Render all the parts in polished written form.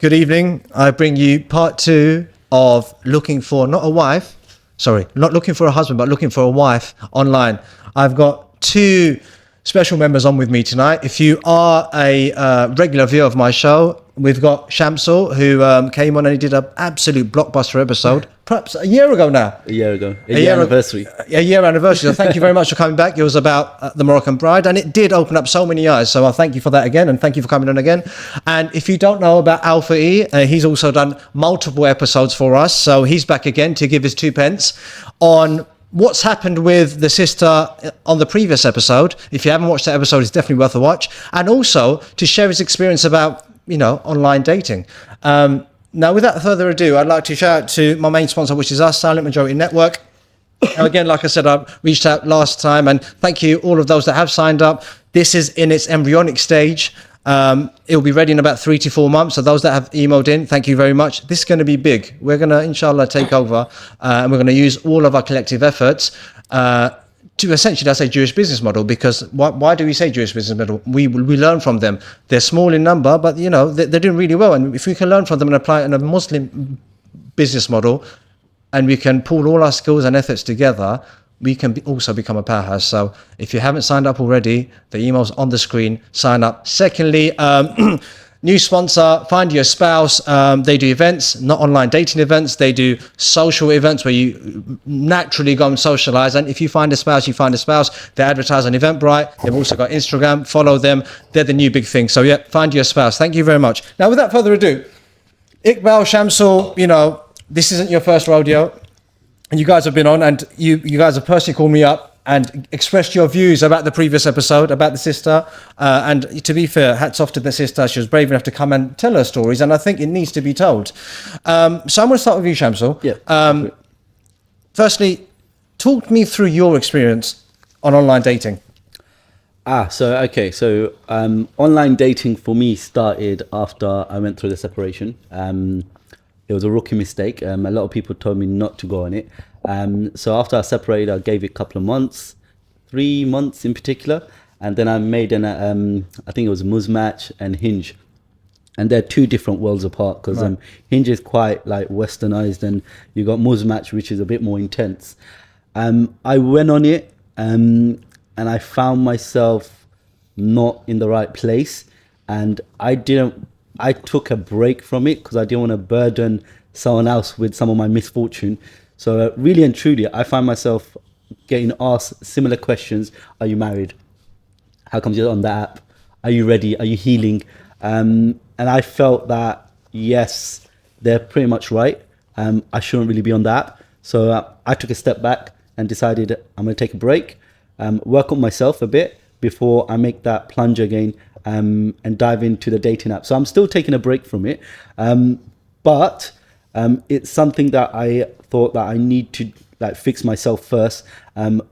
Good evening. I bring you part 2 of looking for not looking for a husband, but looking for a wife online. I've got 2 special members on with me tonight. If you are a regular viewer of my show, we've got Shamsel, who came on and he did an absolute blockbuster episode, perhaps a year ago now. A year ago. A year anniversary. A year anniversary. So thank you very much for coming back. It was about the Moroccan bride, and it did open up so many eyes. So I thank you for that again, and thank you for coming on again. And if you don't know about Alpha E, he's also done multiple episodes for us. So he's back again to give his 2 pence on what's happened with the sister on the previous episode. If you haven't watched that episode, it's definitely worth a watch. And also to share his experience about, online dating. Now, without further ado, I'd like to shout out to my main sponsor, which is us, Silent Majority Network. Now, again, like I said, I reached out last time, and thank you all of those that have signed up. This is in its embryonic stage. It'll be ready in about 3 to 4 months. So those that have emailed in, thank you very much. This is going to be big. We're going to, inshallah, take over, and we're going to use all of our collective efforts to essentially, I say, Jewish business model. Because why do we say Jewish business model? We learn from them. They're small in number, but they're doing really well. And if we can learn from them and apply it in a Muslim business model, and we can pull all our skills and efforts together, we can also become a powerhouse. So if you haven't signed up already, the email's on the screen. Sign up. Secondly, new sponsor, Find Your Spouse. They do events, not online dating events. They do social events where you naturally go and socialize. And if you find a spouse, you find a spouse. They advertise on Eventbrite. They've also got Instagram. Follow them. They're the new big thing. So yeah, Find Your Spouse. Thank you very much. Now, without further ado, Iqbal, Shamsul, this isn't your first rodeo. And you guys have been on, and you guys have personally called me up and expressed your views about the previous episode, about the sister. And to be fair, hats off to the sister. She was brave enough to come and tell her stories, and I think it needs to be told. So I'm going to start with you, Shamsul. Yeah. Firstly, talk me through your experience on online dating. So online dating for me started after I went through the separation. It was a rookie mistake. A lot of people told me not to go on it. So after I separated, I gave it a couple of months, 3 months in particular. And then I made I think it was Muzmatch and Hinge. And they're 2 different worlds apart, because Right. Hinge is quite like westernized, and you got Muzmatch, which is a bit more intense. I went on it and I found myself not in the right place. And I took a break from it because I didn't want to burden someone else with some of my misfortune. So really and truly, I find myself getting asked similar questions. Are you married? How come you're on the app? Are you ready? Are you healing? And I felt that, yes, they're pretty much right. I shouldn't really be on the app. So I took a step back and decided I'm going to take a break, work on myself a bit before I make that plunge again. And dive into the dating app. So I'm still taking a break from it, but it's something that I thought that I need to fix myself first,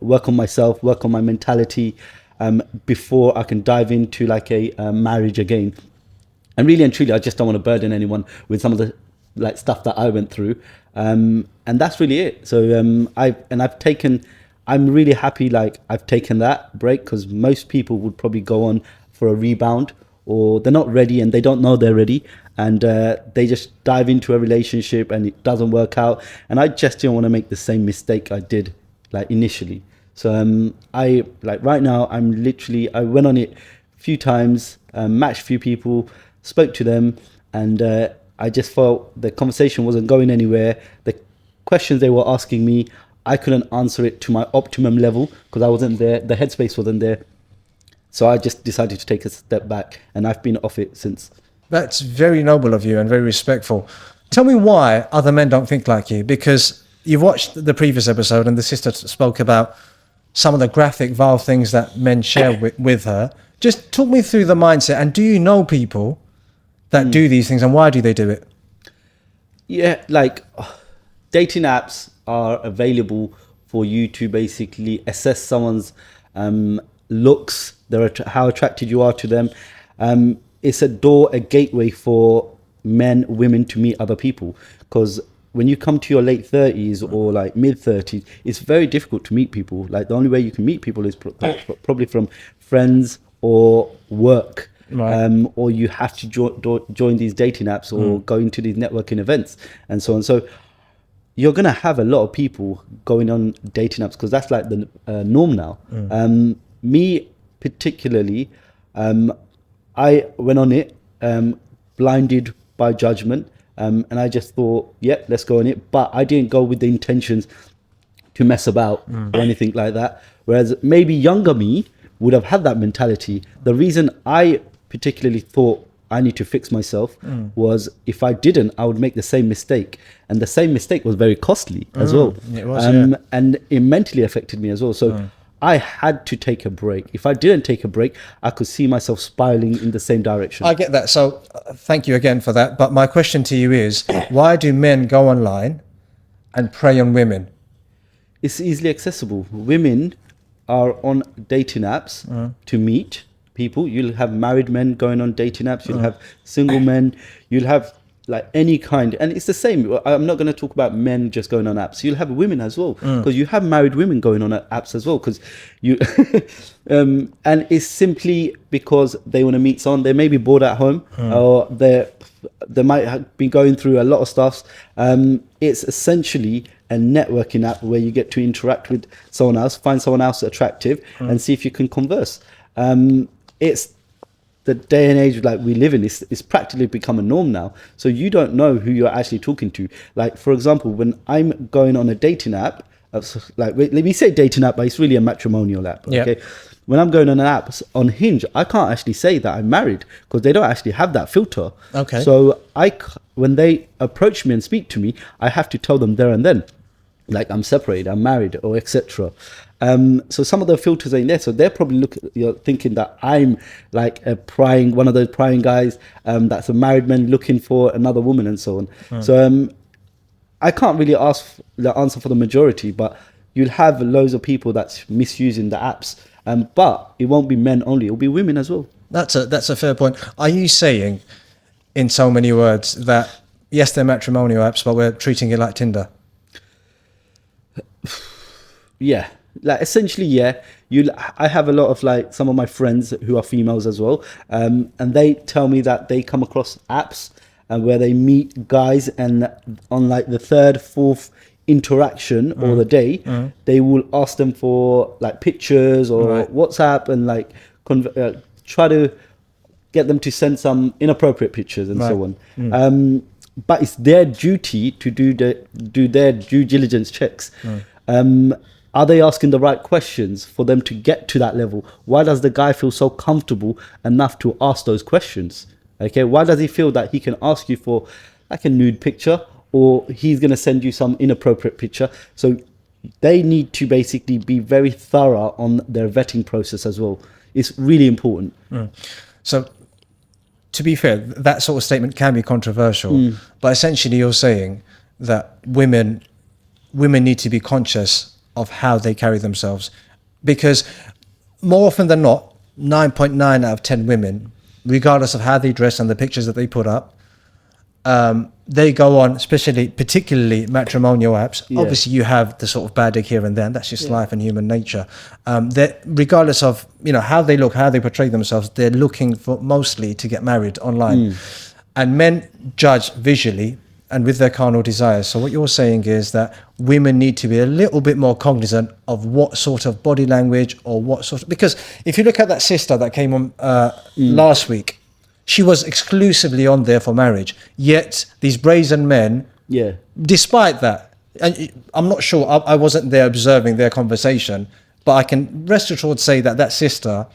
work on myself, work on my mentality, before I can dive into a marriage again. And really and truly, I just don't want to burden anyone with some of the stuff that I went through, and that's really it. So I'm really happy I've taken that break, because most people would probably go on for a rebound, or they're not ready and they don't know they're ready, and they just dive into a relationship and it doesn't work out. And I just didn't want to make the same mistake I did initially. So I right now I went on it a few times, matched a few people, spoke to them, and I just felt the conversation wasn't going anywhere. The questions they were asking me, I couldn't answer it to my optimum level because I wasn't there, the headspace wasn't there. So I just decided to take a step back, and I've been off it since. That's very noble of you and very respectful. Tell me why other men don't think like you, because you've watched the previous episode and the sister spoke about some of the graphic, vile things that men share with her. Just talk me through the mindset, and do you know people that do these things, and why do they do it? Yeah, dating apps are available for you to basically assess someone's looks, how attracted you are to them. It's a gateway for men, women to meet other people, because when you come to your late 30s or mid 30s, it's very difficult to meet people. The only way you can meet people is probably from friends or work. Right. or you have to join these dating apps or go into these networking events and so on. So you're going to have a lot of people going on dating apps because that's like the norm now. Me particularly, I went on it blinded by judgment, and I just thought, yeah, let's go on it. But I didn't go with the intentions to mess about or anything like that. Whereas maybe younger me would have had that mentality. The reason I particularly thought I need to fix myself was if I didn't, I would make the same mistake. And the same mistake was very costly as well. It was, yeah. And it mentally affected me as well. So I had to take a break. If I didn't take a break, I could see myself spiraling in the same direction. I get that. So thank you again for that. But my question to you is, why do men go online and prey on women? It's easily accessible. Women are on dating apps to meet people. You'll have married men going on dating apps. You'll have single men. You'll have like any kind. And it's the same. I'm not going to talk about men just going on apps. You'll have women as well. Because you have married women going on apps as well. Because you... and it's simply because they want to meet someone. They may be bored at home. Or they might have been going through a lot of stuff. It's essentially a networking app where you get to interact with someone else, find someone else attractive, and see if you can converse. It's the day and age like we live in. It's practically become a norm now. So you don't know who you're actually talking to. Like, for example, when I'm going on a dating app, like let me say dating app, but it's really a matrimonial app. Okay. Yeah. When I'm going on an app on Hinge, I can't actually say that I'm married because they don't actually have that filter. Okay. So when they approach me and speak to me, I have to tell them there and then, like I'm separated, I'm married, or etc. So some of the filters ain't there. So they're probably thinking that I'm like one of those prying guys that's a married man looking for another woman and so on. So I can't really answer for the majority, but you'll have loads of people that's misusing the apps. But it won't be men only; it'll be women as well. That's a fair point. Are you saying, in so many words, that yes, they're matrimonial apps, but we're treating it like Tinder? Yeah, like essentially, yeah. I have a lot of like some of my friends who are females as well, and they tell me that they come across apps where they meet guys, and on like the third, fourth interaction or the day, they will ask them for like pictures or WhatsApp and like try to get them to send some inappropriate pictures and so on. But it's their duty to do their due diligence checks. Are they asking the right questions for them to get to that level? Why does the guy feel so comfortable enough to ask those questions? Okay, why does he feel that he can ask you for like a nude picture, or he's going to send you some inappropriate picture? So they need to basically be very thorough on their vetting process as well. It's really important. So to be fair, that sort of statement can be controversial, but essentially you're saying that women need to be conscious of how they carry themselves, because more often than not, 9.9 out of 10 women, regardless of how they dress and the pictures that they put up, they go on, particularly matrimonial apps. Yeah. Obviously, you have the sort of bad egg here and there, and that's just life and human nature. That regardless of how they look, how they portray themselves, they're looking for mostly to get married online, and men judge visually and with their carnal desires. So what you're saying is that women need to be a little bit more cognizant of what sort of body language or what sort of, because if you look at that sister that came on last week, she was exclusively on there for marriage. Yet these brazen men, despite that, and I'm not sure, I wasn't there observing their conversation, but I can rest assured say that sister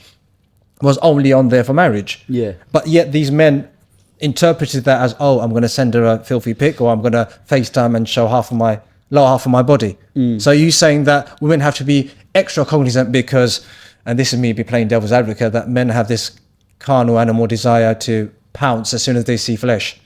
was only on there for marriage. Yeah. But yet these men interpreted that as, oh, I'm going to send her a filthy pic, or I'm going to FaceTime and show lower half of my body. So you saying that women have to be extra cognizant because, and this is me be playing devil's advocate, that men have this carnal animal desire to pounce as soon as they see flesh?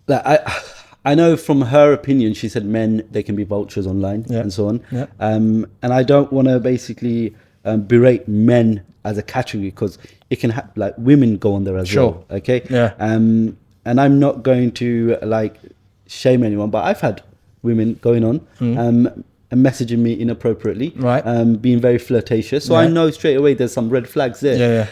I know from her opinion, she said men, they can be vultures online and so on. Yeah. And I don't want to basically berate men as a category, because it can have like women go on there as well. Okay. Yeah. And I'm not going to like shame anyone, but I've had women going on. messaging me inappropriately, Right. being very flirtatious. So I know straight away there's some red flags there.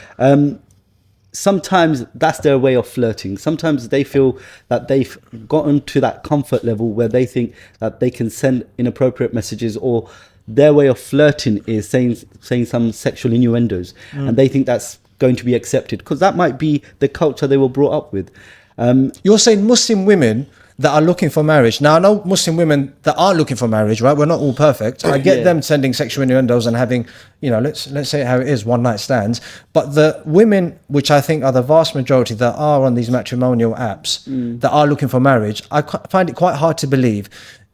Sometimes that's their way of flirting. Sometimes they feel that they've gotten to that comfort level where they think that they can send inappropriate messages, or their way of flirting is saying some sexual innuendos, and they think that's going to be accepted because that might be the culture they were brought up with. You're saying Muslim women that are looking for marriage. Now, I know Muslim women that aren't looking for marriage, right? We're not all perfect. I get them sending sexual innuendos and having, you know, let's say it how it is, one night stands. But the women, which I think are the vast majority that are on these matrimonial apps, that are looking for marriage, I find it quite hard to believe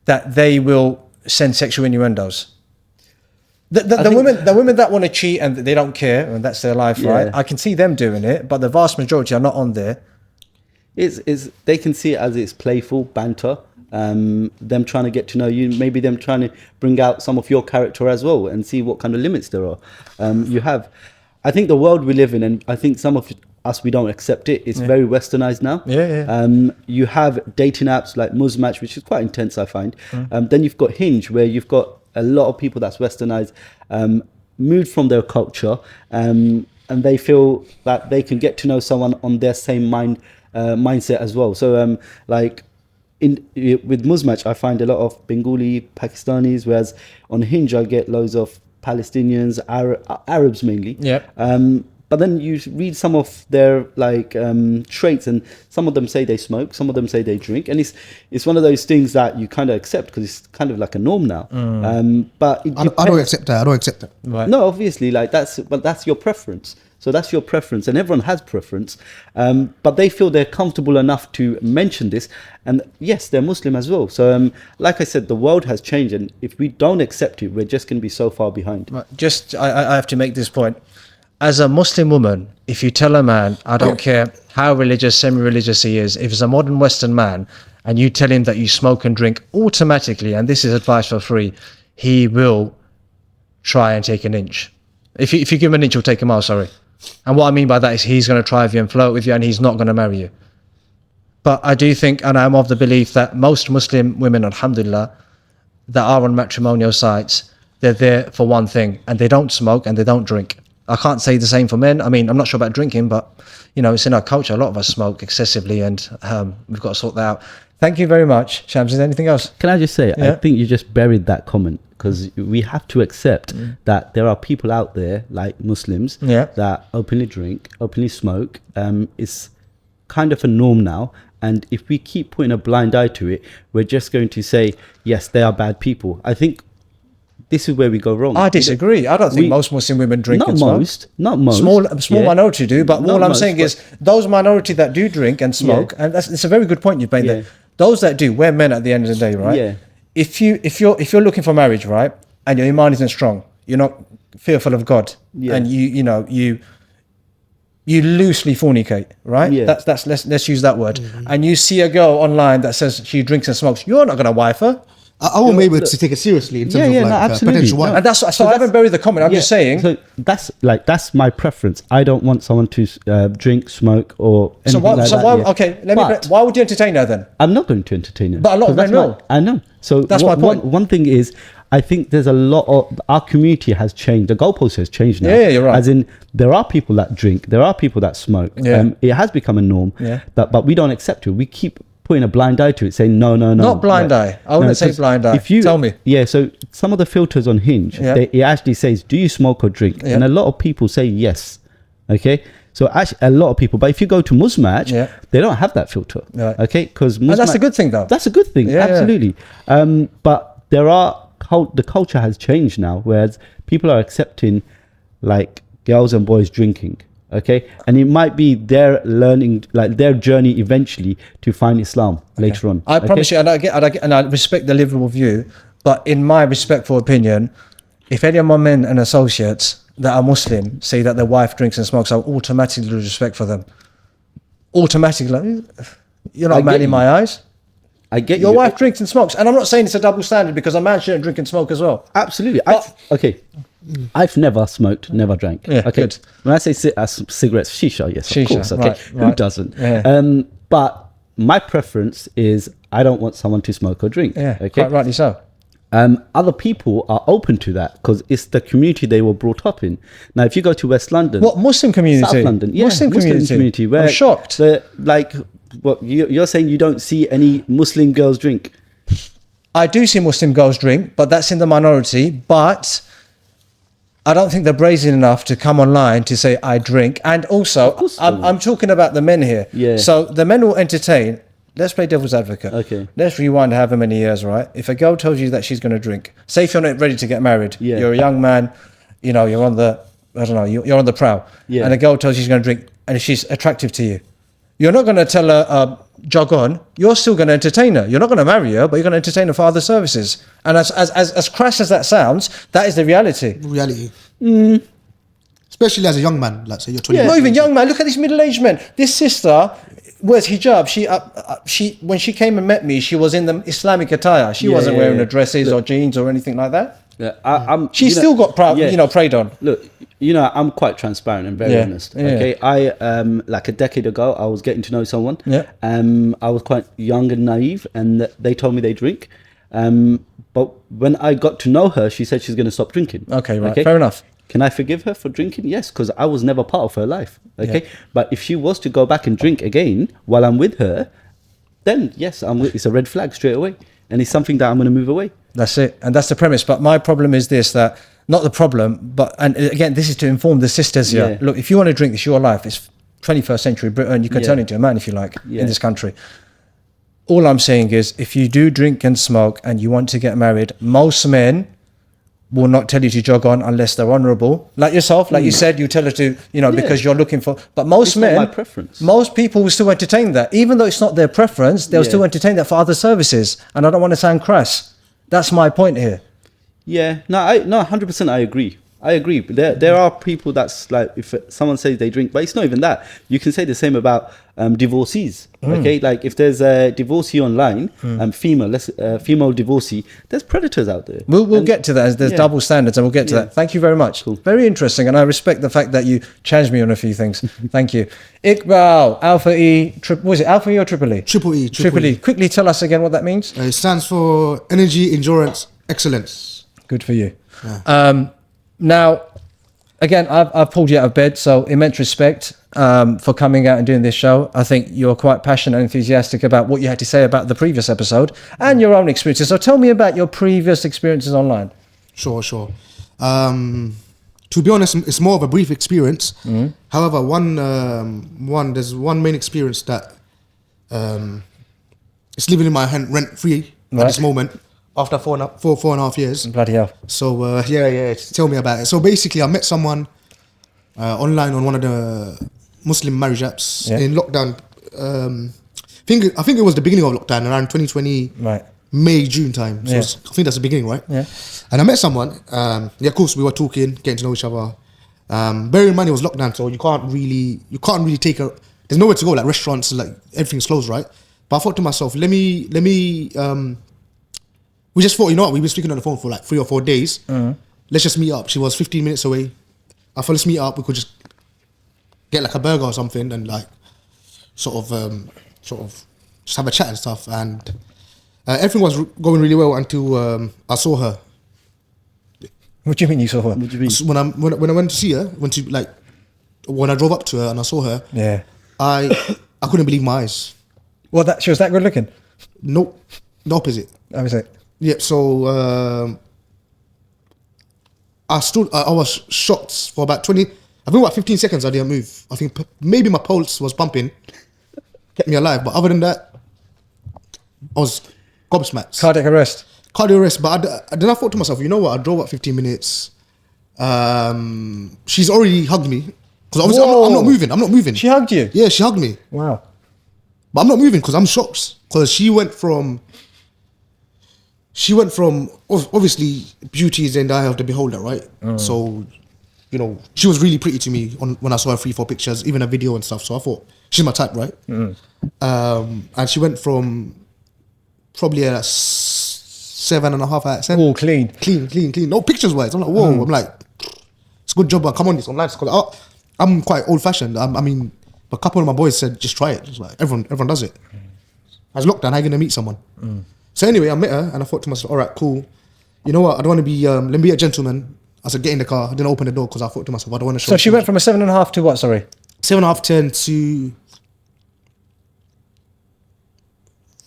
that they will send sexual innuendos. The women that want to cheat and they don't care, and that's their life, right? I can see them doing it, but the vast majority are not on there. Is they can see it as it's playful banter, them trying to get to know you, maybe them trying to bring out some of your character as well and see what kind of limits there are. You have, I think the world we live in, and I think some of us, we don't accept it, it's very westernized now. You have dating apps like Muzmatch, which is quite intense, I find. Then you've got Hinge, where you've got a lot of people that's westernized, moved from their culture, and they feel that they can get to know someone on their same mindset as well. So with Muzmatch, I find a lot of Bengali, Pakistanis, whereas on Hinge I get loads of Palestinians, Arabs mainly. But then you read some of their traits, and some of them say they smoke, some of them say they drink, and it's one of those things that you kind of accept because it's kind of like a norm now. But I don't accept that. I don't accept that. Right. No, obviously, that's your preference. So that's your preference, and everyone has preference. But they feel they're comfortable enough to mention this, and yes, they're Muslim as well. So, like I said, the world has changed, and if we don't accept it, we're just going to be so far behind. I have to make this point. As a Muslim woman, if you tell a man, I don't care how religious, semi-religious he is, if it's a modern Western man, and you tell him that you smoke and drink, automatically, and this is advice for free, he will try and take an inch. If you give him an inch, he'll take a mile, sorry. And what I mean by that is he's going to try with you and flirt with you, and he's not going to marry you. But I do think, and I'm of the belief that most Muslim women, alhamdulillah, that are on matrimonial sites, they're there for one thing, and they don't smoke and they don't drink. I can't say the same for men. I mean, I'm not sure about drinking, but, you know, it's in our culture. A lot of us smoke excessively, and we've got to sort that out. Thank you very much, Shams. Is there anything else? Can I just say, I think you just buried that comment, because we have to accept that there are people out there, like Muslims, that openly drink, openly smoke. It's kind of a norm now. And if we keep putting a blind eye to it, we're just going to say, yes, they are bad people. I think this is where we go wrong. I disagree. I don't think most Muslim women drink and smoke. Not most. Small minority do, but all I'm saying is those minority that do drink and smoke, and it's a very good point you've made there. Those that do, we're men at the end of the day, right? If you're looking for marriage, right, and your iman isn't strong, you're not fearful of God, and you loosely fornicate, right? Let's use that word. And you see a girl online that says she drinks and smokes, you're not going to wife her. I won't be able to take it seriously in terms of potential wife. And so I haven't buried the comment. I'm just saying. So that's my preference. I don't want someone to drink, smoke, or anything why would you entertain her then? I'm not going to entertain her. But a lot of men will. I know. So that's my point. One thing is, I think there's a lot of our community has changed. The goalpost has changed now. Yeah, you're right. As in, there are people that drink, there are people that smoke. It has become a norm. But we don't accept it. We keep putting a blind eye to it, saying no. Not blind eye. I wouldn't say blind eye. Tell me. Yeah, so some of the filters on Hinge, it actually says, do you smoke or drink? And a lot of people say yes. Okay? So actually, a lot of people, but if you go to Muzmatch, they don't have that filter. Okay? Because that's a good thing, though. That's a good thing, absolutely. But the culture has changed now, whereas people are accepting like girls and boys drinking. Okay, and it might be their learning, like their journey eventually to find Islam later on. I promise you, and I respect the liberal view, but in my respectful opinion, if any of my men and associates that are Muslim say that their wife drinks and smokes, I'll automatically lose respect for them. Automatically, you're not a man in my eyes. I get your wife drinks and smokes, and I'm not saying it's a double standard because a man shouldn't drink and smoke as well. Absolutely. I've never smoked, never drank. Okay. Good. When I say cigarettes, shisha, yes, of course. Okay, right. Who doesn't? But my preference is I don't want someone to smoke or drink. Quite rightly so. Other people are open to that because it's the community they were brought up in. Now, if you go to West London, What Muslim community? South London, yeah, Muslim community. where I'm shocked. What you're saying, you don't see any Muslim girls drink. I do see Muslim girls drink, but that's in the minority. But I don't think they're brazen enough to come online to say I drink. And also, I'm talking about the men here. Yeah. So the men will entertain. Let's play devil's advocate. Okay. Let's rewind however many years, right? If a girl tells you that she's going to drink, say if you're not ready to get married, Yeah. you're a young man, you know, you're on the, I don't know, you're on the prowl, Yeah. and a girl tells you she's going to drink, and she's attractive to you, you're not going to tell her, jog on. You're still going to entertain her. You're not going to marry her, but you're going to entertain her for other services. And as crass as that sounds, that is the reality. Especially as a young man, like say you're 20. Not even young man. Look at this middle-aged man. This sister wears hijab. She when she came and met me, she was in the Islamic attire. She wasn't wearing the dresses or jeans or anything like that. Yeah, She's still got preyed on. Look, I'm quite transparent and very honest. Okay, I like a decade ago, I was getting to know someone. Yeah. I was quite young and naive, and they told me they drink. But when I got to know her, she said she's going to stop drinking. Okay, right, fair enough. Can I forgive her for drinking? Yes, because I was never part of her life. Okay, Yeah. but if she was to go back and drink again while I'm with her, then yes, it's a red flag straight away, and it's something that I'm going to move away. That's it, and that's the premise. But my problem is this: that not the problem, but and again, this is to inform the sisters here. Yeah. Look, if you want to drink, it's your life. It's 21st century Britain. You can turn into a man if you like in this country. All I'm saying is, if you do drink and smoke and you want to get married, most men will not tell you to jog on unless they're honourable. Like yourself, like you said, you tell her to, because you're looking for. But most It's men, not my preference. most people will still entertain that, even though it's not their preference. They'll still entertain that for other services. And I don't want to sound crass. That's my point here. Yeah, no, 100%. I agree. But there are people that's like, if someone says they drink, but it's not even that. You can say the same about divorcees. Okay, like if there's a divorcee online, female divorcee, there's predators out there. We'll get to that. There's double standards, and we'll get to that. Thank you very much. Cool. Very interesting, and I respect the fact that you challenged me on a few things. Thank you. Iqbal, Alpha E, was it Alpha E or Triple E? Triple E. Triple E. Quickly tell us again what that means. It stands for Energy, Endurance, Excellence. Good for you. Now, again, I've pulled you out of bed, so immense respect for coming out and doing this show. I think you're quite passionate and enthusiastic about what you had to say about the previous episode and your own experiences. So tell me about your previous experiences online. Sure. To be honest, it's more of a brief experience. However, there's one main experience that is living in my hand rent free at this moment. After four and a half years. Bloody hell. So, tell me about it. So basically, I met someone online on one of the Muslim marriage apps in lockdown. I think it was the beginning of lockdown, around 2020, May, June time. So I think that's the beginning, right? Yeah. And I met someone. Of course, we were talking, getting to know each other. Bearing in mind it was lockdown, so you can't really take a. There's nowhere to go, like restaurants, like everything's closed, right? But I thought to myself, let me. We just thought, you know what, we were speaking on the phone for like 3 or 4 days. Let's just meet up. She was 15 minutes away. I thought, let's meet up. We could just get like a burger or something and like sort of just have a chat and stuff. And everything was going really well until I saw her. What do you mean you saw her? What do you mean? So when I went to see her, when I drove up to her and I saw her, I couldn't believe my eyes. Well, she was that good looking? Nope, the opposite. I was like, Yeah, so I was shocked for about 15 seconds I didn't move. I think maybe my pulse was pumping, kept me alive. But other than that, I was gobsmacked. cardiac arrest. Cardio arrest. But then I thought to myself, you know what? I drove up 15 minutes. She's already hugged me. Because obviously I'm not moving. She hugged you? Yeah, she hugged me. Wow. But I'm not moving because I'm shocked. Because she went from obviously beauty is in the eye of the beholder, right? So, she was really pretty to me when I saw her 3-4 pictures, even a video and stuff. So I thought she's my type, right? And she went from probably a 7.5 out of 10. All clean. Clean. No pictures wise. I'm like, whoa. I'm like, it's a good job. Come on, this online. I'm quite old fashioned. I mean, a couple of my boys said, just try it. Just like everyone does it. I was locked down. How are you gonna meet someone? So anyway, I met her and I thought to myself, all right, cool. you know what? I don't want to be. Let me be a gentleman. I said, get in the car. I didn't open the door because I thought to myself, I don't want to show. So she went from a 7.5 to what? Sorry, 7.5, 10 to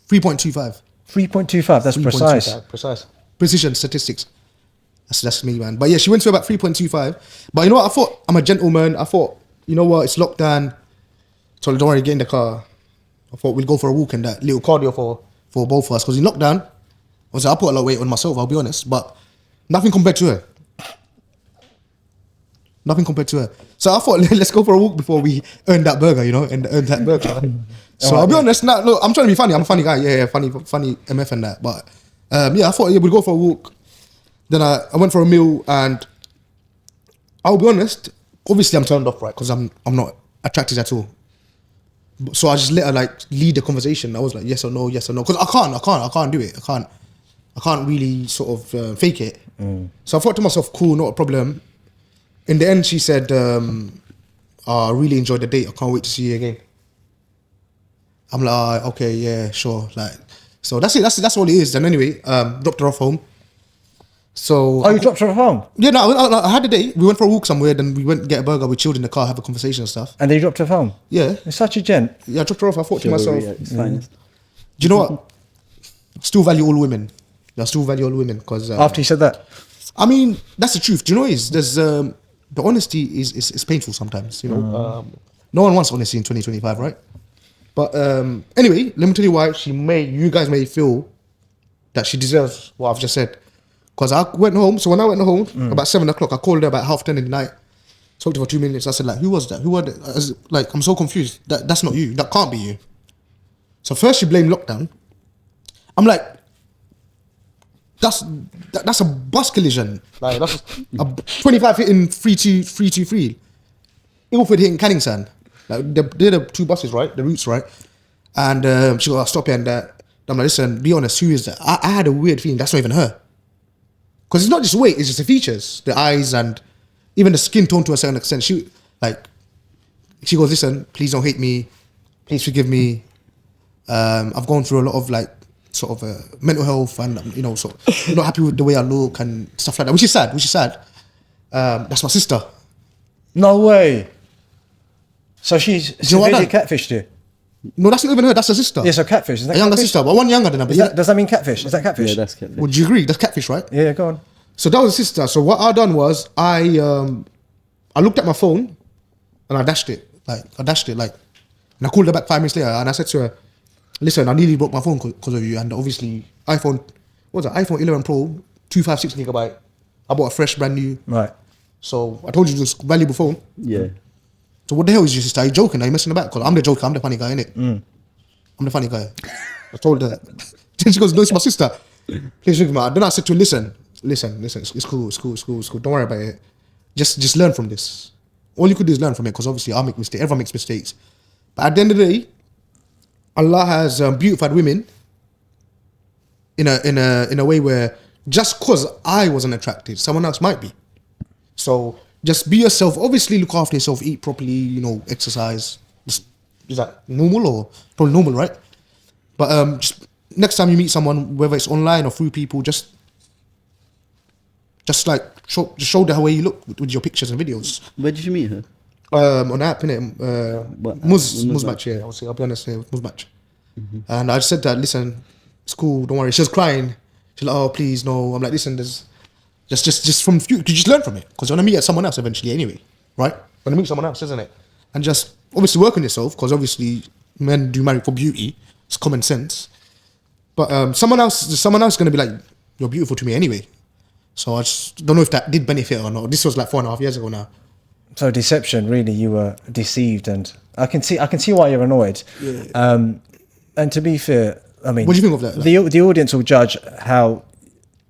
3.25. 3.25. That's precise. 3.25, precise. Precision statistics. That's me, man. But yeah, she went to about 3.25. But you know what? I thought I'm a gentleman. I thought, you know what? It's lockdown. So don't worry, get in the car. I thought we'll go for a walk and that little cardio for both of us. Because in lockdown, I put a lot of weight on myself, I'll be honest. But nothing compared to her. Nothing compared to her. So I thought, let's go for a walk before we earn that burger, you know, and earn that burger. So I'll be honest, now, look, I'm trying to be funny. I'm a funny guy. Yeah, funny MF and that. But yeah, I thought we'd go for a walk. Then I went for a meal, and I'll be honest, obviously I'm turned off, right? Because I'm not attracted at all. So I just let her like lead the conversation. I was like, yes or no, yes or no. Because I can't do it. I can't really sort of fake it. So I thought to myself, cool, not a problem. In the end, she said, I really enjoyed the date. I can't wait to see you again. I'm like, okay, yeah, sure. Like, so that's it. That's all it is. And anyway, dropped her off home. So you dropped her home? Yeah, no, I had a date. We went for a walk somewhere, then we went to get a burger. We chilled in the car, have a conversation and stuff. And then you dropped her home? Yeah. You're such a gent. Yeah, I dropped her off. I thought to myself, do Do you know what? Still value all women. I still value all women because After you said that? I mean, that's the truth. Do you know what it is? There's the honesty is painful sometimes. You know, no one wants honesty in 2025, right? But anyway, let me tell you why you guys may feel that she deserves what I've just said. Because I went home. So when I went home about 7 o'clock, I called her about 10:30 in the night. Talked to her for 2 minutes. I said, like, who was that? Who was it? I was like, I'm so confused. That's not you. That can't be you. So first she blamed lockdown. I'm like, that's a bus collision. Like that's a 25 hitting 323. Ilford hitting Canning Sand. Like they're the two buses, right? The routes, right? And she got stop here and that. I'm like, listen, be honest, who is that? I had a weird feeling that's not even her. Because it's not just weight, it's just the features, the eyes, and even the skin tone to a certain extent. She goes, listen, please don't hate me. Please forgive me. I've gone through a lot of like sort of mental health, and you know, so I'm not happy with the way I look and stuff like that, which is sad. That's my sister. No way. So she's you know what severely I done? catfished you? No, that's not even her. That's her sister. Yeah, so catfish. Is that a younger catfish? sister, but one younger than her. But Does that mean catfish? Is that catfish? Yeah, that's catfish. Would you agree? That's catfish, right? Yeah, go on. So that was a sister. So what I done was I looked at my phone and I dashed it. And I called her back 5 minutes later and I said to her, listen, I nearly broke my phone because of you. And obviously iPhone 11 Pro, 256 gigabyte. I bought a fresh brand new. Right. So I told you this valuable phone. Yeah. So what the hell is your sister? Are you joking? Are you messing about? Because I'm the joker. I'm the funny guy, innit? I'm the funny guy. I told her. Then she goes, no, it's my sister. Please look at me. Then I said to her, listen. It's cool. Don't worry about it. Just learn from this. All you could do is learn from it, because obviously I'll make mistakes. Everyone makes mistakes. But at the end of the day, Allah has beautified women in a way where just because I wasn't attracted, someone else might be. So just be yourself. Obviously, look after yourself. Eat properly. You know, exercise. Is that normal or probably normal, right? But just next time you meet someone, whether it's online or through people, just like show the way you look with your pictures and videos. Where did you meet her? On app, innit? Muz match, yeah. I'll be honest, yeah, Muz match. And I just said that, listen, it's cool, don't worry. She was crying. She's like, oh, please, no. I'm like, listen, there's just from you just learn from it, because you're gonna meet someone else eventually anyway, right? You're gonna meet someone else, isn't it? And just obviously work on yourself, because obviously men do marry for beauty. It's common sense. But someone else is gonna be like, you're beautiful to me anyway. So I just don't know if that did benefit or not. This was like 4.5 years ago now. So deception, really, you were deceived, and I can see why you're annoyed. Yeah. And to be fair, I mean, what do you think of that? The audience will judge how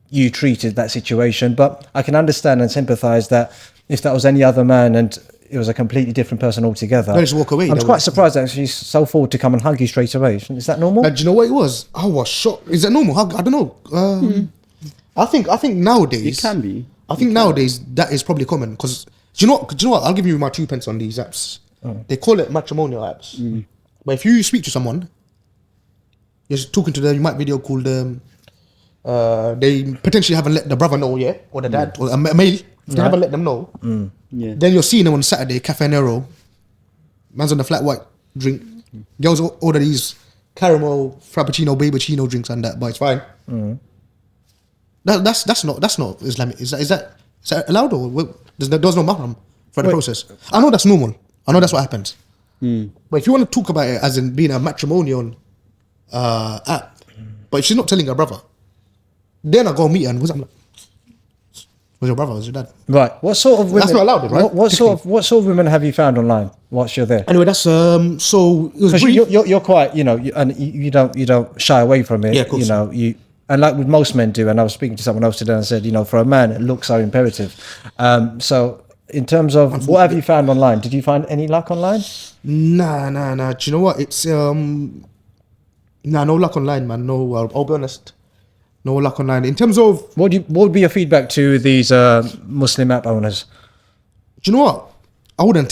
you treated that situation, but I can understand and sympathise that if that was any other man and it was a completely different person altogether, just walk away. I'm quite surprised that she's so forward to come and hug you straight away. Is that normal? Do you know what it was? I was shocked. Is that normal? I don't know. I think nowadays It can be. I think nowadays that is probably common, because do you know what? I'll give you my 2 pence on these apps. They call it matrimonial apps. But if you speak to someone, you're talking to them, you might video call them, they potentially haven't let the brother know yet, or the dad, or a male. If they haven't let them know, Yeah. then you're seeing them on Saturday, Cafe Nero. Man's on the flat white drink. Girls order these caramel frappuccino, babuccino drinks and that, but it's fine. That's not Islamic. Is that allowed, or there's no mahram for the process? I know that's normal. I know that's what happens. But if you want to talk about it as in being a matrimonial app, but if she's not telling her brother, then I go meet her and I'm like, where's your brother? Where's your dad? Right. What sort of women? That's not allowed, right? What sort of women have you found online whilst you're there? Anyway, that's so it was Because brief. you're quite, and you don't shy away from it. Yeah, of course. And like with most men do. And I was speaking to someone else today and said, for a man, looks are imperative. So in terms of what have you found online? Did you find any luck online? Nah. Do you know what? It's no luck online, man. No, I'll be honest. No luck online. In terms of, What would be your feedback to these Muslim app owners? do you know what? I wouldn't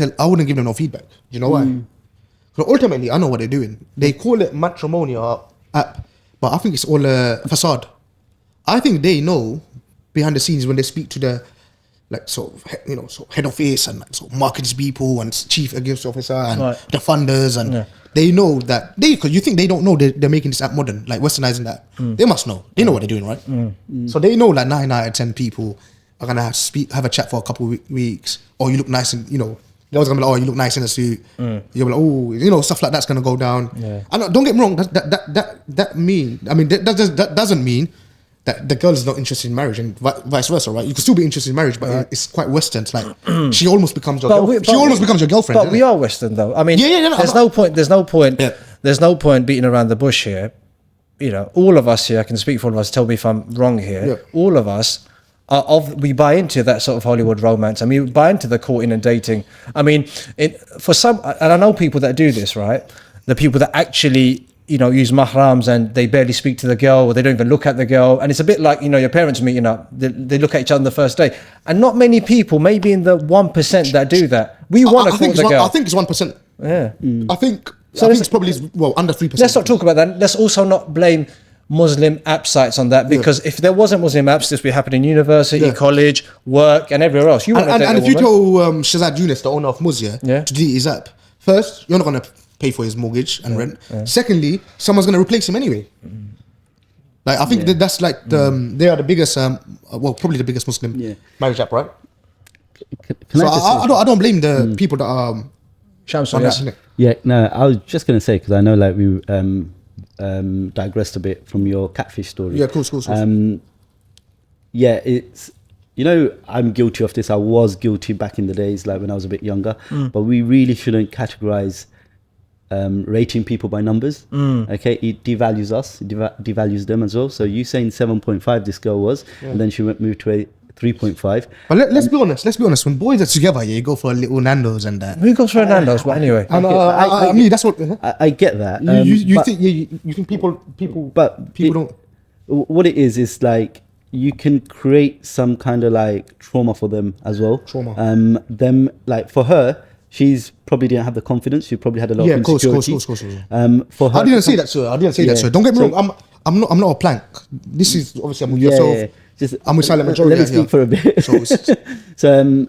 give them no feedback. Do you know why? Because ultimately, I know what they're doing. They call it matrimonial app, but I think it's all a facade. I think they know behind the scenes when they speak to the sort of head office and sort of marketing people and chief executive officer and the funders and they know that because you think they don't know they're making this app modern, like westernizing that. They must know. They know what they're doing, right? So they know like 9 out of 10 people are gonna have a chat for a couple of weeks. Or you look nice and girls gonna be like, oh, you look nice in a suit. You'll be like, oh, stuff like that's gonna go down. And don't get me wrong, that doesn't mean that the girl is not interested in marriage and vice versa, right? You can still be interested in marriage, but it's quite Western. It's like she almost becomes your girlfriend. She almost becomes your girlfriend. But we are Western, though. I mean, there's no point beating around the bush here. All of us here, I can speak for all of us. Tell me if I'm wrong here. Yeah. All of us we buy into that sort of Hollywood romance. I mean, we buy into the courting and dating. I mean, for some, and I know people that do this, right? The people that actually use mahrams and they barely speak to the girl or they don't even look at the girl. And it's a bit like, your parents meeting up, they look at each other on the first day. And not many people, maybe in the 1% that do that. We want to court the girl. I think it's 1%. Yeah. I think it's probably under 3%. Let's not talk about that. Let's also not blame Muslim app sites on that, because if there wasn't Muslim apps, this would be happening in university, college, work, and everywhere else. And if you tell Shazad Yunus, the owner of Muzia, to delete his app, first, you're not going to pay for his mortgage and rent. Secondly, someone's going to replace him anyway. Like I think that's like they are the biggest, probably the biggest Muslim marriage app, right? I don't blame the people that are Shamsel, No, I was just going to say, because I know like we digressed a bit from your catfish story. Yeah, cool. It's I'm guilty of this. I was guilty back in the days, like when I was a bit younger. But we really shouldn't categorize rating people by numbers. Okay, it devalues us, devalues them as well. So you saying 7.5 this girl was, and then she moved to a 3.5. But let's be honest. When boys are together, you go for a little Nando's and that. Who goes for a Nando's? But anyway, I mean that's what I get that. you think people don't. What it is like you can create some kind of like trauma for them as well. Them, like for her, she's probably didn't have the confidence. She probably had a lot of insecurity. Course. For her, I didn't say that, sir. Don't get me wrong. I'm not a plank. This is obviously I'm with yourself. I'm with silent majority. Let me speak for a bit. So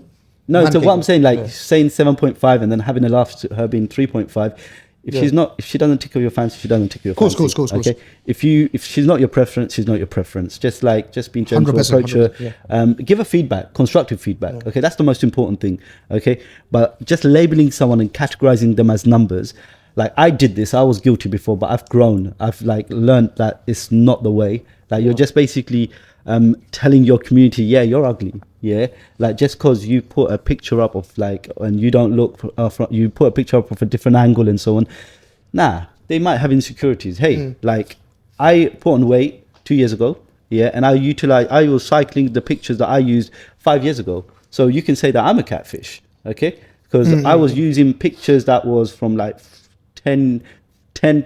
what I'm saying, like saying 7.5 and then having a laugh to her being 3.5. If she doesn't tickle your fancy, she doesn't tickle your fancy. Course. Okay. If she's not your preference, she's not your preference. Just being gentle, approach her, give her feedback, constructive feedback. Okay, that's the most important thing. Okay, but just labeling someone and categorizing them as numbers. Like I did this, I was guilty before, but I've grown. I've like learned that it's not the way. Like you're just basically telling your community, you're ugly. Like just because you put a picture up of like, and you don't look, you put a picture up of a different angle and so on. They might have insecurities. Like I put on weight 2 years ago. And I was cycling the pictures that I used 5 years ago. So you can say that I'm a catfish. Okay. Because I was using pictures that was from like 10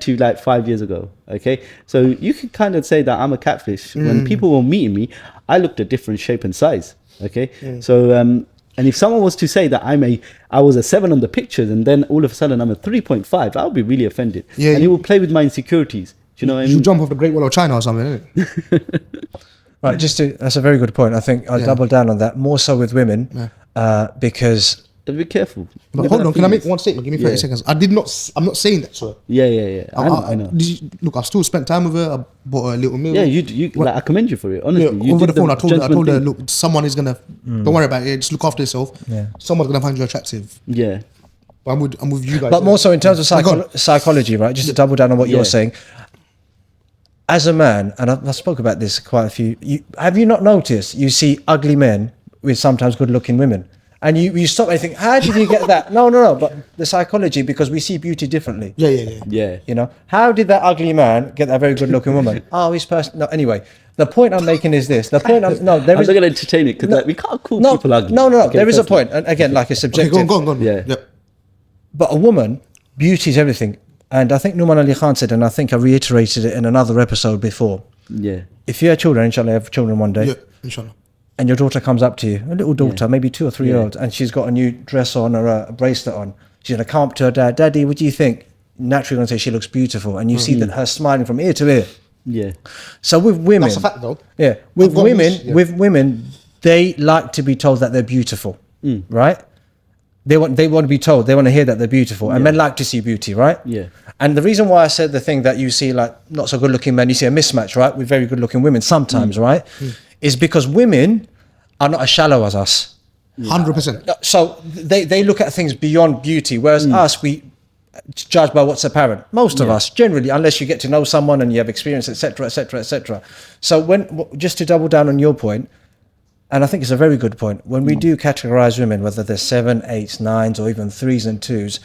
to like 5 years ago. Okay, so you can kind of say that I'm a catfish. When people were meeting me, I looked a different shape and size. Okay, so and if someone was to say that I was a 7 on the pictures and then all of a sudden I'm a 3.5, I would be really offended. And it will play with my insecurities. you know what I You mean? jump off the Great Wall of China or something, isn't it? Right, that's a very good point. I think I'll double down on that, more so with women, because... Be careful. But hold on, can I make one statement? Give me 30 seconds. I'm not saying that, sir. Yeah. I know. Look, I've still spent time with her. I bought her a little meal. Yeah, you like, I commend you for it. Honestly, Yeah, you over did the phone, I told her, thing. look, someone is gonna. Don't worry about it. Just look after yourself. Yeah. Someone's gonna find you attractive. Yeah. But I'm with you guys. But more so in terms of psychology, right? Just to double down on what you're saying. As a man, and I spoke about this quite a few. Have you not noticed? You see ugly men with sometimes good-looking women. And you stop and think, how did you get that? No. But the psychology, because we see beauty differently. Yeah. You know, how did that ugly man get that very good-looking woman? Oh, his person. No, anyway, the point I'm making is this. The point I'm not going to entertain it because we can't call people ugly. No. Okay, there is a point, and again, like it's subjective. Okay, go on. Yeah. Yep. But a woman, beauty is everything. And I think Numan Ali Khan said, and I think I reiterated it in another episode before. Yeah. If you have children, inshallah, you have children one day. Yeah, inshallah. And your daughter comes up to you, a little daughter, maybe 2 or 3 year old, and she's got a new dress on or a bracelet on. She's going to come up to her dad, Daddy, what do you think? Naturally going to say she looks beautiful. And you see that her smiling from ear to ear. Yeah. So with women... That's a fact, though. Yeah. With women, they like to be told that they're beautiful, right? They want to be told, they want to hear that they're beautiful. And men like to see beauty, right? Yeah. And the reason why I said the thing that you see like not so good looking men, you see a mismatch, right? With very good looking women sometimes, right? Is because women are not as shallow as us. 100%. So they look at things beyond beauty, whereas us, we judge by what's apparent. Most of us, generally, unless you get to know someone and you have experience, etc., etc., etc. So just to double down on your point, and I think it's a very good point, when we do categorize women, whether they're 7, 8, 9s, or even 3s and 2s,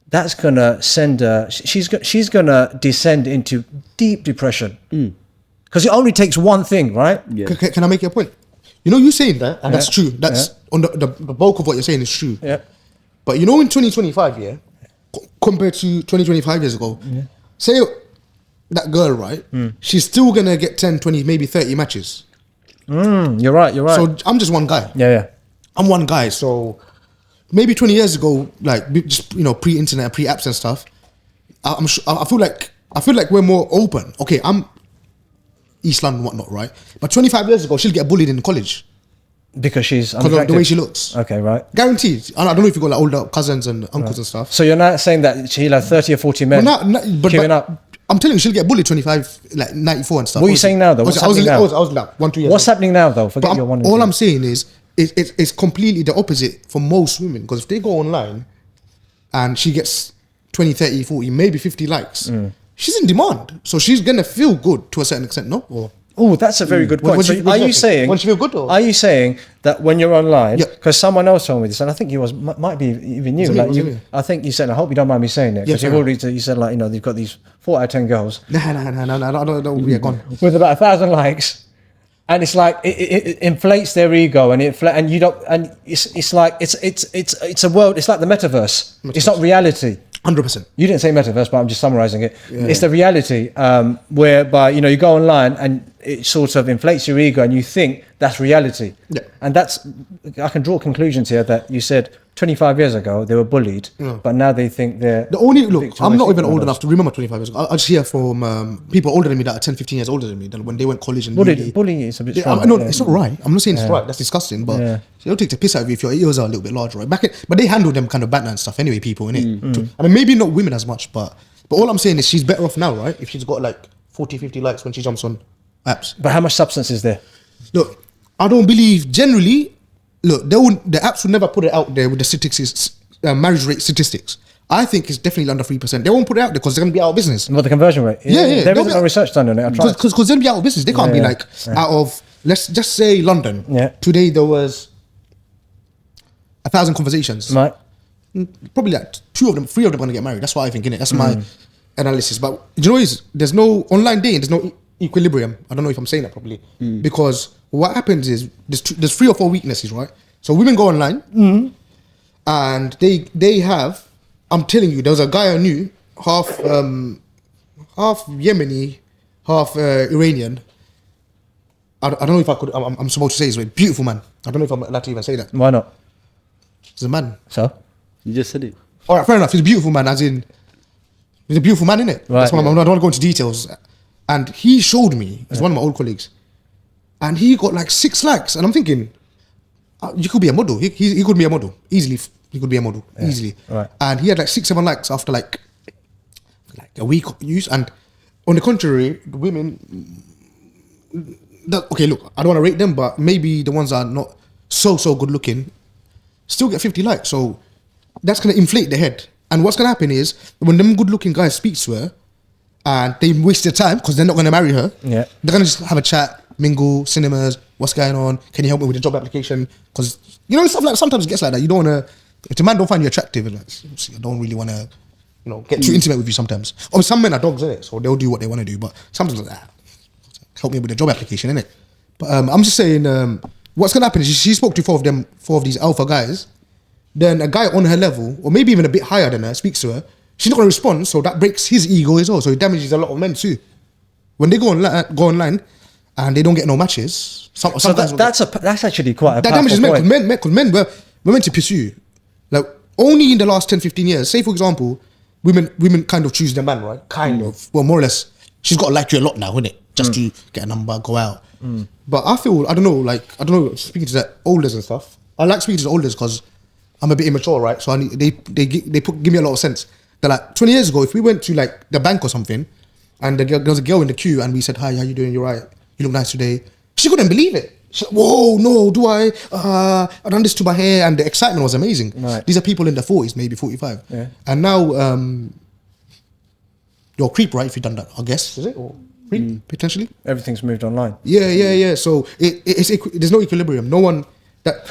that's gonna send her. She's gonna descend into deep depression because it only takes one thing, right? Yeah. Can I make you a point? You know, you saying that, and that's true. That's on the bulk of what you're saying is true. Yeah. But you know, in 2025, compared to 2025 years ago, say that girl, right? She's still gonna get 10, 20, maybe 30 matches. You're right. So I'm just one guy. Yeah. I'm one guy. So maybe 20 years ago, like just pre-internet, pre-apps and stuff, I feel like we're more open. Okay, I'm East London, whatnot, right? But 25 years ago, she'll get bullied in college Because she's because of the way she looks. Okay, right. Guaranteed. I don't know if you got like older cousins and uncles and stuff. So you're not saying that she'll have 30 or 40 men queuing up? I'm telling you, she'll get bullied 25, like 94 and stuff. What are you saying now, though? What's happening now? I was like 1-2 years. What's happening now, though? Forget your one. All I'm saying is, it's completely the opposite for most women. Because if they go online and she gets 20, 30, 40, maybe 50 likes, she's in demand. So she's going to feel good to a certain extent, no? Or, oh, that's a very good point. So are you saying? When she feel good, or? Are you saying that when you're online? Yeah. Because someone else told me this, and I think it might be even you. Like you, I think you said. I hope you don't mind me saying it, because Yeah, you've already you said, like, you know, they've got these 4 out of 10 girls. No, yeah, gone. With about 1,000 likes, and it's like it inflates their ego, and you don't, and it's like it's a world. It's like the metaverse. It's not reality. 100%. You didn't say metaverse, but I'm just summarizing it. Yeah. It's the reality whereby, you know, you go online and it sort of inflates your ego and you think that's reality. Yeah. And I can draw conclusions here that you said 25 years ago they were bullied, but now they think they're... I'm not even old enough to remember 25 years ago. I just hear from people older than me that are 10, 15 years older than me, than when they went college and bullying is a bit strong. No, it's not right. I'm not saying it's right. That's disgusting. But they'll take the piss out of you if your ears are a little bit larger, right? But they handle them kind of banter and stuff anyway, people, innit? I mean, maybe not women as much, but all I'm saying is she's better off now, right? If she's got like 40, 50 likes when she jumps on apps. But how much substance is there? Look, I don't believe generally. Look, the apps will never put it out there with the statistics, marriage rate statistics. I think it's definitely under 3%. They won't put it out there because they're going to be out of business. What, the conversion rate? Yeah. There isn't no research done on it. Because they'll be out of business. They can't be like out of, let's just say London. Yeah. Today there was 1,000 conversations. Right. Probably like 3 of them are going to get married. That's what I think, innit? That's my analysis. But you know, there's no online dating. There's no equilibrium. I don't know if I'm saying that properly. Because what happens is there's 3 or 4 weaknesses, right? So women go online and they have, I'm telling you, there was a guy I knew, half Yemeni, half Iranian. I don't know if I could, I'm supposed to say this way. Beautiful man. I don't know if I'm allowed to even say that. Why not? He's a man. So? You just said it. All right, fair enough. He's a beautiful man, as in He's a beautiful man, innit? Right, That's why yeah. I don't want to go into details. And he showed me, he's one of my old colleagues, and he got like 6 likes. And I'm thinking, you could be a model. He could be a model. Easily, he could be a model. Easily. Right. And he had like 6, 7 likes after like a week of use. And on the contrary, the women, okay, look, I don't want to rate them, but maybe the ones that are not so good looking still get 50 likes. So that's going to inflate the head. And what's going to happen is when them good looking guys speak to her and they waste their time because they're not going to marry her, Yeah. they're going to just have a chat, mingle, cinemas, what's going on? Can you help me with the job application? Because, you know, stuff like sometimes it gets like that. You don't want to, if the man don't find you attractive, and like, I don't really want to, you know, get too intimate with you sometimes. Or some men are dogs, innit? So they'll do what they want to do. But sometimes like that, help me with the job application, innit? But I'm just saying, what's going to happen is she spoke to 4 of these alpha guys. Then a guy on her level, or maybe even a bit higher than her, speaks to her. She's not going to respond, so that breaks his ego as well. So it damages a lot of men too. When they go online and they don't get no matches, So sometimes that's actually quite a that powerful damages men. point. Because men were meant to pursue. Like only in the last 10, 15 years, say for example, women kind of choose their man, right? Kind of. Well, more or less. She's got to like you a lot now, innit? Just to get a number, go out. But I feel, I don't know, speaking to the olders and stuff. I like speaking to the olders because I'm a bit immature, right? So they give me a lot of sense. They're like, 20 years ago, if we went to like the bank or something, and there was a girl in the queue, and we said, "Hi, how you doing? You're right. You look nice today." She couldn't believe it. She's like, "Whoa, no, do I? I done this to my hair," and the excitement was amazing. Right. These are people in their 40s, maybe 45, Yeah. and now you're a creep, right? If you've done that, I guess, is it or creep potentially? Everything's moved online. Yeah. So there's no equilibrium. No one.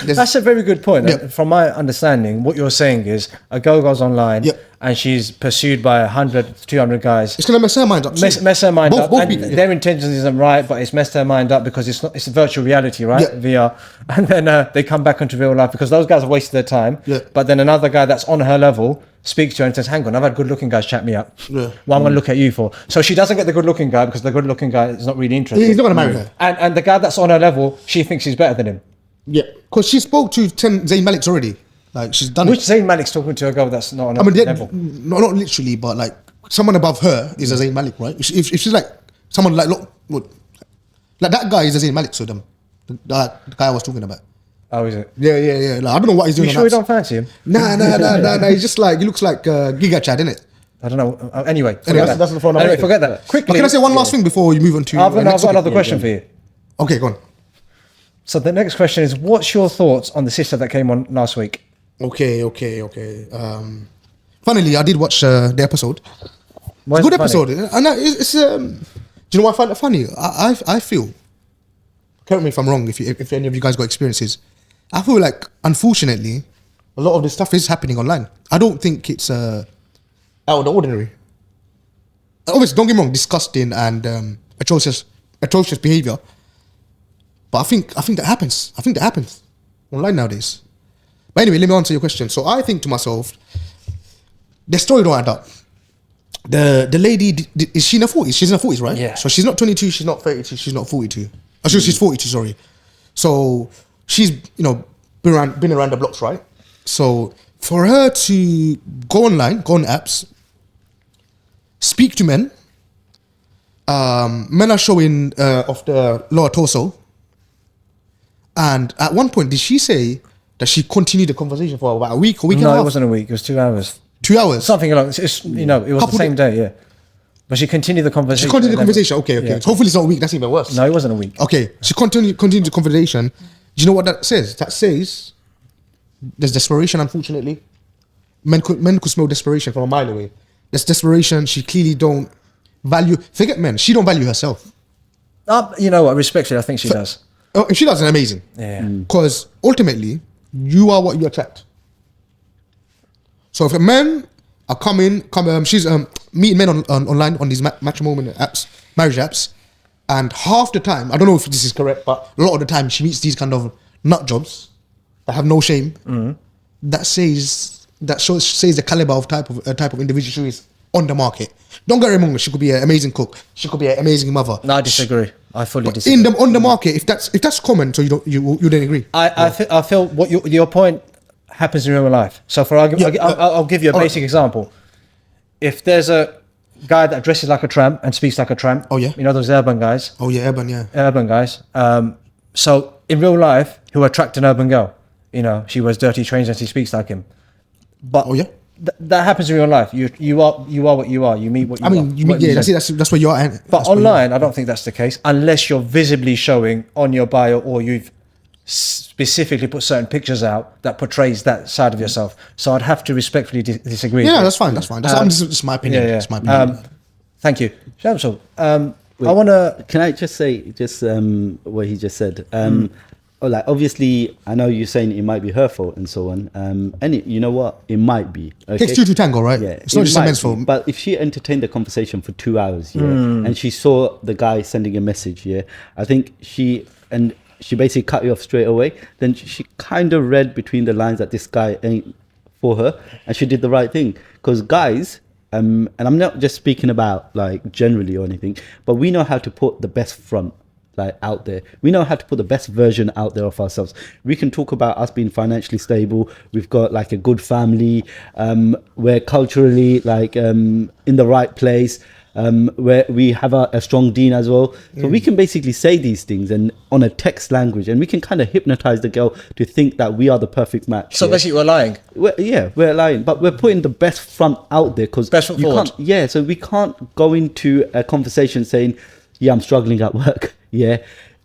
That's a very good point. Yeah. From my understanding, what you're saying is a girl goes online Yeah. and she's pursued by 100, 200 guys. It's gonna mess her mind up. too. Mess her mind up. Both And people, yeah. their intentions isn't right, but it's messed her mind up because it's a virtual reality, right? Yeah. VR. And then they come back into real life because those guys have wasted their time. Yeah. But then another guy that's on her level speaks to her and says, "Hang on, I've had good looking guys chat me up. Yeah. What I'm going to look at you for?" So she doesn't get the good looking guy because the good looking guy is not really interested. He's not gonna marry her. And the guy that's on her level, she thinks he's better than him. Yeah, because she spoke to 10 Zayn Maliks already. Like she's done Which it. Zayn Malik's talking to a girl that's not on I mean, her level. not literally, but like someone above her is a Zayn Malik, right? If she's like someone like look, like that guy is a Zayn Malik to them. The guy I was talking about. Oh, is it? Yeah. Like, I don't know what he's doing. You on sure you apps. don't fancy him? Nah. He's just like he looks like Giga Chad, innit? I don't know. Anyway, forget Anyway, that. that's the phone. Anyway, forget that. But Quickly, can I say one last thing before you move on to? I've got next another topic? question for you. Okay, go on. So the next question is, what's your thoughts on the sister that came on last week? Okay. Funnily, I did watch the episode. Why It's is a good it funny? episode. And it's do you know why I find it funny? I feel, correct me if I'm wrong, if any of you guys got experiences, I feel like, unfortunately, a lot of this stuff is happening online. I don't think it's out of the ordinary. Obviously, don't get me wrong, disgusting and atrocious behavior. But I think that happens. I think that happens online nowadays. But anyway, let me answer your question. So I think to myself, the story don't add up. The lady, is she in her 40s? She's in her 40s, right? Yeah. So she's not 22, she's not 32, she's not 42. Oh, she's 42, sorry. So she's, been around the blocks, right? So for her to go online, go on apps, speak to men, men are showing off the lower torso. And at one point, did she say that she continued the conversation for about a week and a No, half? it wasn't a week. It was 2 hours. 2 hours? Something along. It was the Couple same day. Yeah, but she continued the conversation. She continued the conversation. Okay. Yeah. So hopefully it's not a week. That's even worse. No, it wasn't a week. Okay. She continued the conversation. Do you know what that says? That says there's desperation, unfortunately. Men could smell desperation from a mile away. There's desperation. She clearly don't value... Forget men. She don't value herself. You know what? Respectfully, I think she does. Oh, if she does, then amazing. Yeah. Because ultimately, you are what you attract. So if a men are she's meeting men online on these matrimonial apps, marriage apps, and half the time, I don't know if this is correct, but a lot of the time she meets these kind of nut jobs that have no shame. That says the caliber of type of individual she is on the market. Don't get me wrong, she could be an amazing cook, she could be an amazing mother. No, I disagree. I fully disagree. On the market, if that's common, so you don't agree. I feel what your point happens in real life. So for argument, I'll give you a basic example. If there's a guy that dresses like a tramp and speaks like a tramp. Oh, yeah. You know those urban guys. Oh yeah, urban, yeah. Urban guys. So in real life, he'll attract an urban girl. You know, she wears dirty trains and she speaks like him. But Oh yeah. that happens in real life. You are what you are. You meet what you I are. mean, you mean, yeah, that's where you're at. But online, I don't think that's the case unless you're visibly showing on your bio or you've specifically put certain pictures out that portrays that side of yourself. So I'd have to respectfully disagree. Yeah, with that's fine. That's fine. That's just my opinion. Yeah, yeah. It's my opinion. Thank you, Shamsel. Wait, I want to. Can I just say what he just said? Like obviously, I know you're saying it might be her fault and so on. And you know what? It might be. Okay? Takes two to tango, right? Yeah, It's not just a might men's be. fault. But if she entertained the conversation for 2 hours, yeah, and she saw the guy sending a message, yeah, I think she basically cut you off straight away. Then she kind of read between the lines that this guy ain't for her, and she did the right thing. Because guys, and I'm not just speaking about like generally or anything, but we know how to put the best front like out there. We know how to put the best version out there of ourselves. We can talk about us being financially stable. We've got like a good family. We're culturally like in the right place. Where we have a strong deen as well. So we can basically say these things and on a text language, and we can kind of hypnotize the girl to think that we are the perfect match. So basically, we're lying. We're lying, but we're putting the best front out there because Best foot forward. so we can't go into a conversation saying, yeah, I'm struggling at work. Yeah.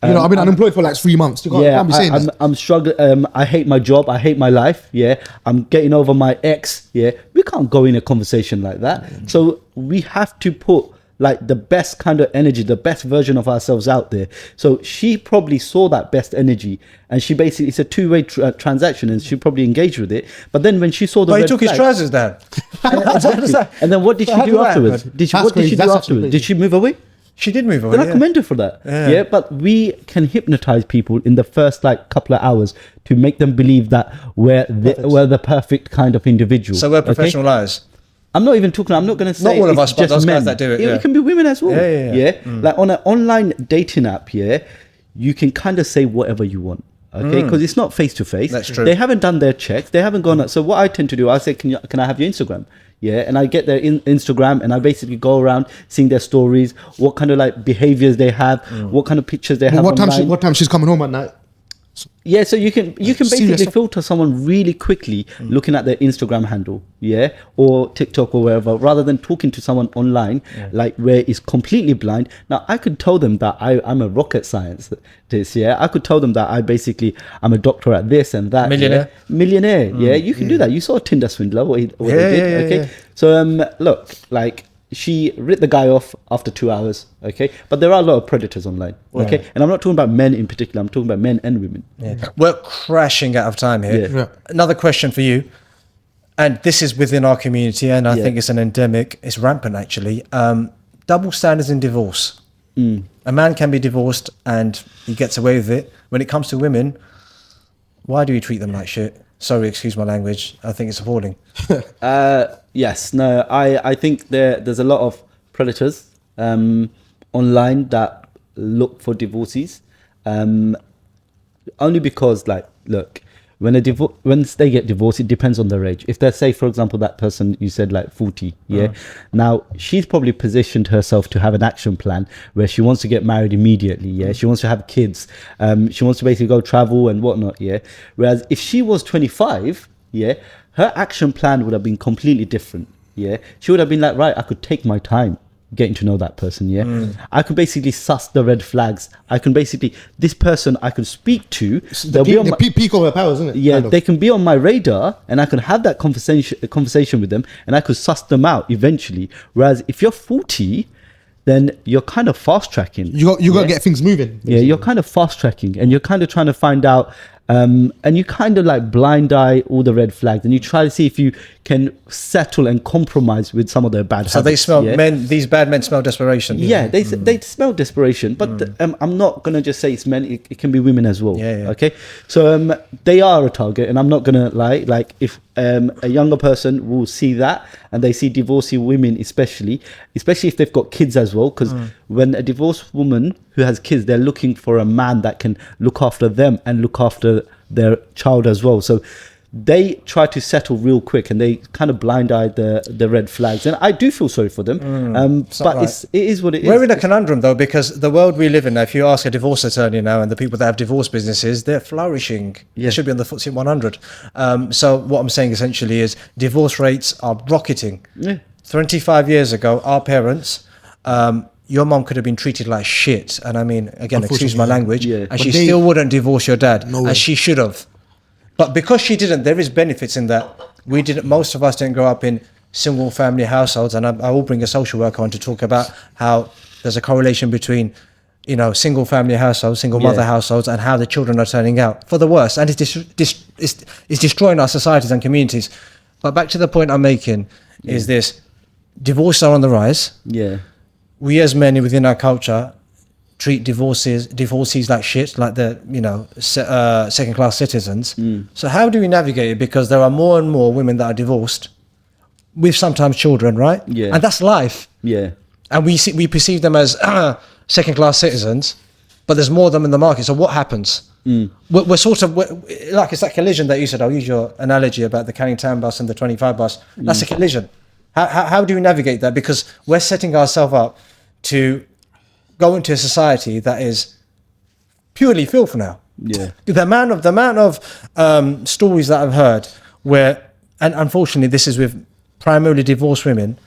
I've been unemployed for like 3 months. You can't be saying that. I'm struggling. I hate my job. I hate my life. Yeah, I'm getting over my ex. Yeah, we can't go in a conversation like that. So we have to put like the best kind of energy, the best version of ourselves out there. So she probably saw that best energy, and she basically it's a two-way transaction, and she probably engaged with it. But then when she saw the But he red took his flag- trousers down. and then what did So she how do did that afterwards? happen? What did That's she crazy. do That's afterwards? actually Did she move away? She did move away. Then I commend her for that. Yeah, but we can hypnotize people in the first like couple of hours to make them believe that we're the perfect kind of individual. So we're okay? professional liars. I'm not even talking. I'm not going to say Not all of it's us, but just those guys men. that do it, yeah. It can be women as well. Yeah. Like on an online dating app, yeah, you can kind of say whatever you want. Okay, because it's not face to face. That's true. They haven't done their checks. They haven't gone. So what I tend to do, I say, can I have your Instagram? Yeah, and I get their Instagram, and I basically go around seeing their stories, what kind of like behaviors they have, what kind of pictures they have. What online. time she's coming home at night? Yeah, so you can basically Serious. filter someone really quickly looking at their Instagram handle, yeah, or TikTok or wherever, rather than talking to someone online, like where it's completely blind. Now I could tell them that I'm a rocket science, I could tell them that I'm a doctor at this and that. Millionaire. Yeah? Millionaire, yeah, you can do that. You saw a Tinder swindler, what they did, Yeah. okay? So look, like she ripped the guy off after 2 hours, okay? But there are a lot of predators online, okay? And I'm not talking about men in particular, I'm talking about men and women. Yeah. We're crashing out of time here. Yeah. Another question for you, and this is within our community, and I think it's an endemic. It's rampant, actually. Double standards in divorce. A man can be divorced and he gets away with it. When it comes to women, why do we treat them like shit? Sorry, excuse my language. I think it's appalling. Yes, no, I think there's a lot of predators online that look for divorcees, only because, like, look, when they get divorced, it depends on their age. If they say, for example, that person you said like 40, now she's probably positioned herself to have an action plan where she wants to get married immediately, she wants to have kids, she wants to basically go travel and whatnot, whereas if she was 25, her action plan would have been completely different. She would have been like, right, I could take my time getting to know that person. I could basically suss the red flags. I can basically, this person I could speak to, they'll be on my, peak of her powers, isn't it? Kind of. they can be on my radar, and I can have that conversation with them, and I could suss them out eventually. Whereas if you're 40, then you're kind of fast tracking. You got to get things moving. Yeah, you're kind of fast tracking, and you're kind of trying to find out, and you kind of like blind eye all the red flags, and you try to see if you can settle and compromise with some of their bad habits. So they smell men. These bad men smell desperation. Yeah, they smell desperation, but I'm not gonna just say it's men. It can be women as well. Okay, so they are a target, and I'm not gonna lie. Like if a younger person will see that, and they see divorcee women, especially if they've got kids as well, because when a divorced woman who has kids, they're looking for a man that can look after them and look after their child as well. So they try to settle real quick, and they kind of blind-eyed the red flags, and I do feel sorry for them. But right. it is what it is. We're in a conundrum though, because the world we live in now, if you ask a divorce attorney now, and the people that have divorce businesses, they're flourishing. Yeah. They should be on the FTSE 100. So what I'm saying essentially is divorce rates are rocketing. Yeah. 25 years ago, our parents, your mom could have been treated like shit. And I mean, again, excuse my Unfortunately, language, yeah. and But she they- still wouldn't divorce your dad, No way. as she should have. But because she didn't, there is benefits in that. We didn't. Most of us didn't grow up in single family households, and I will bring a social worker on to talk about how there's a correlation between, you know, single family households, single mother households, and how the children are turning out for the worse, and it's destroying our societies and communities. But back to the point I'm making is this: divorces are on the rise. Yeah. We as men within our culture treat divorcees like shit, like they're, you know, second class citizens. So how do we navigate it? Because there are more and more women that are divorced with sometimes children, right? Yeah. And that's life. Yeah. And we perceive them as second class citizens, but there's more of them in the market. So what happens? We're sort of like, it's that collision that you said. I'll use your analogy about the Canning Town bus and the 25 bus. That's a collision. How do we navigate that? Because we're setting ourselves up to go into a society that is purely filth now. Yeah. The amount of stories that I've heard where, and unfortunately this is with primarily divorced women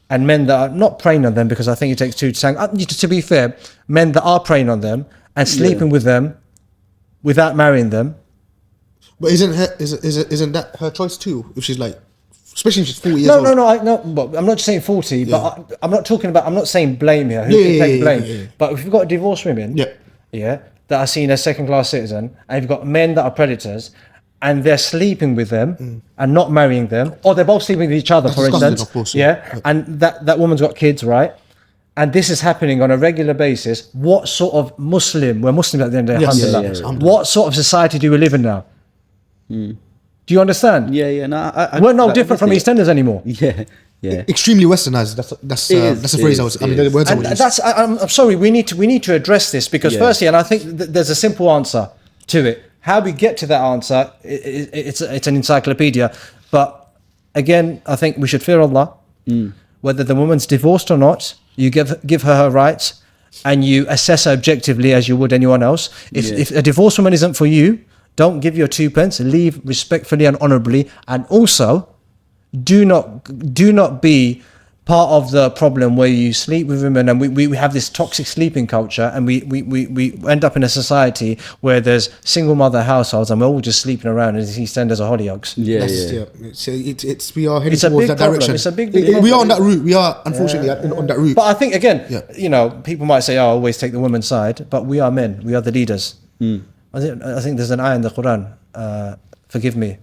and men that are not preying on them, because I think it takes two to tango. To be fair, men that are preying on them and sleeping with them without marrying them. But isn't that her choice too? If she's like, especially if she's 40 years No, old. well, I'm not just saying 40, Yeah. but I'm not talking about, I'm not saying blame here. Who can take blame? Yeah. But if you've got divorced women, Yeah. that are seen as second class citizen, and you've got men that are predators, and they're sleeping with them and not marrying them, or they're both sleeping with each other, That's for disgusting, instance. of course, yeah. And that woman's got kids, right? And this is happening on a regular basis. What sort of Muslim? We're Muslims at the end of the day. Yes, alhamdulillah. yes, What sort of society do we live in now? Do you understand? Yeah. No, We're no different from EastEnders anymore. Yeah. Yeah. Extremely westernized. That's the phrase I was. I mean, the words I would And use. I'm sorry. We need to address this, because Yeah. firstly, and I think there's a simple answer to it. How we get to that answer, it's an encyclopedia. But again, I think we should fear Allah. Whether the woman's divorced or not, you give her rights, and you assess her objectively as you would anyone else. If a divorced woman isn't for you, don't give your 2 pence. Leave respectfully and honourably, and also do not be part of the problem where you sleep with women, and we have this toxic sleeping culture, and we end up in a society where there's single mother households and we're all just sleeping around as EastEnders or hollyhocks. Yeah. It's we are heading It's a towards big that problem. direction. It's a big We are on problem. that route. We are unfortunately on that route. But I think again, Yeah. you know, people might say, "Oh, I always take the woman's side," but we are men. We are the leaders. I think there's an ayah in the Quran. Forgive me.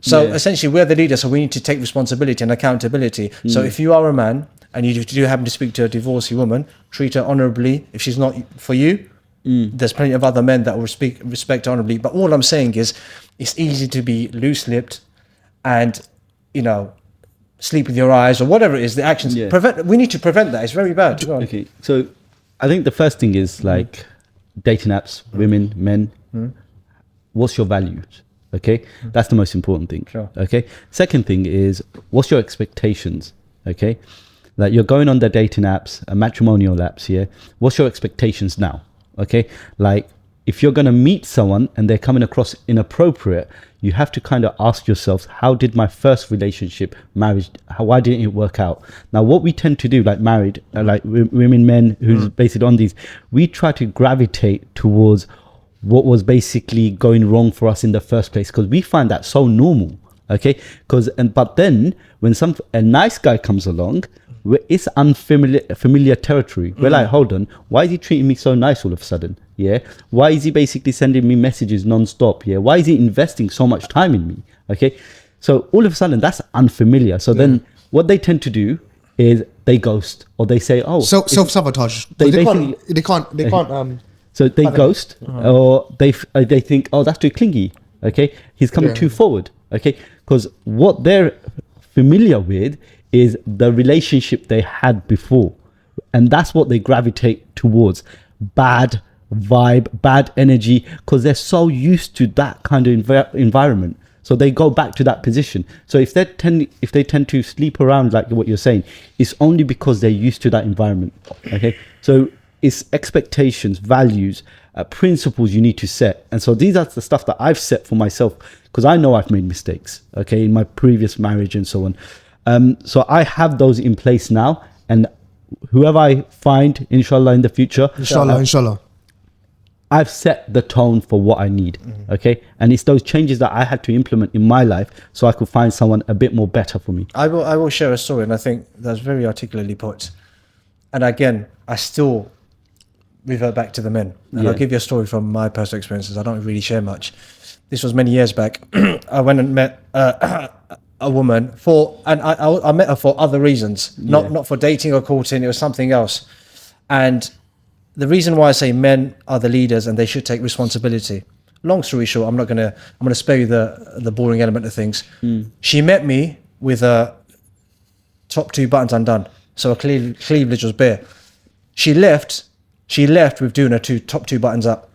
So essentially, we're the leaders, so we need to take responsibility and accountability. So if you are a man and you do happen to speak to a divorcee woman, treat her honourably. If she's not for you, there's plenty of other men that will respect honourably. But all I'm saying is, it's easy to be loose-lipped and, you know, sleep with your eyes or whatever it is. The actions we need to prevent that. It's very bad. Go on. Okay. So I think the first thing is like dating apps, women, men. What's your values? Okay, that's the most important thing. Sure. Okay. Second thing is, what's your expectations? Okay, like you're going on the dating apps, matrimonial apps. Yeah. What's your expectations now? Okay, like if you're gonna meet someone and they're coming across inappropriate, you have to kind of ask yourself, how did my first relationship, marriage, why didn't it work out? Now, what we tend to do, like married, like women, men, who's based on these, we try to gravitate towards what was basically going wrong for us in the first place, because we find that so normal. Okay, but then when a nice guy comes along, it's familiar territory. We're like, hold on, why is he treating me so nice all of a sudden? Yeah, why is he basically sending me messages non-stop? Yeah, why is he investing so much time in me? Okay, so all of a sudden that's unfamiliar. So then what they tend to do is they ghost, or they say, oh, self-sabotage. They They can't. So they ghost, or they think, oh, that's too clingy. Okay, he's coming too forward. Okay, because what they're familiar with is the relationship they had before, and that's what they gravitate towards. Bad, vibe, bad energy, because they're so used to that kind of environment. So they go back to that position. So if they tend to sleep around, like what you're saying, it's only because they're used to that environment. Okay, so it's expectations, values, principles you need to set. And so these are the stuff that I've set for myself, because I know I've made mistakes, okay, in my previous marriage and so on. So I have those in place now, and whoever I find, inshallah, in the future, Inshallah. I've set the tone for what I need, okay? And it's those changes that I had to implement in my life so I could find someone a bit more better for me. I will share a story, and I think that's very articulately put. And again, I still revert back to the men. And I'll give you a story from my personal experiences. I don't really share much. This was many years back. I went and met a woman I met her for other reasons, not for dating or courting. It was something else. And the reason why I say men are the leaders and they should take responsibility. Long story short, I'm gonna spare you the boring element of things. She met me with a top 2 buttons undone, so her cleavage was bare. She left with doing her top 2 buttons up.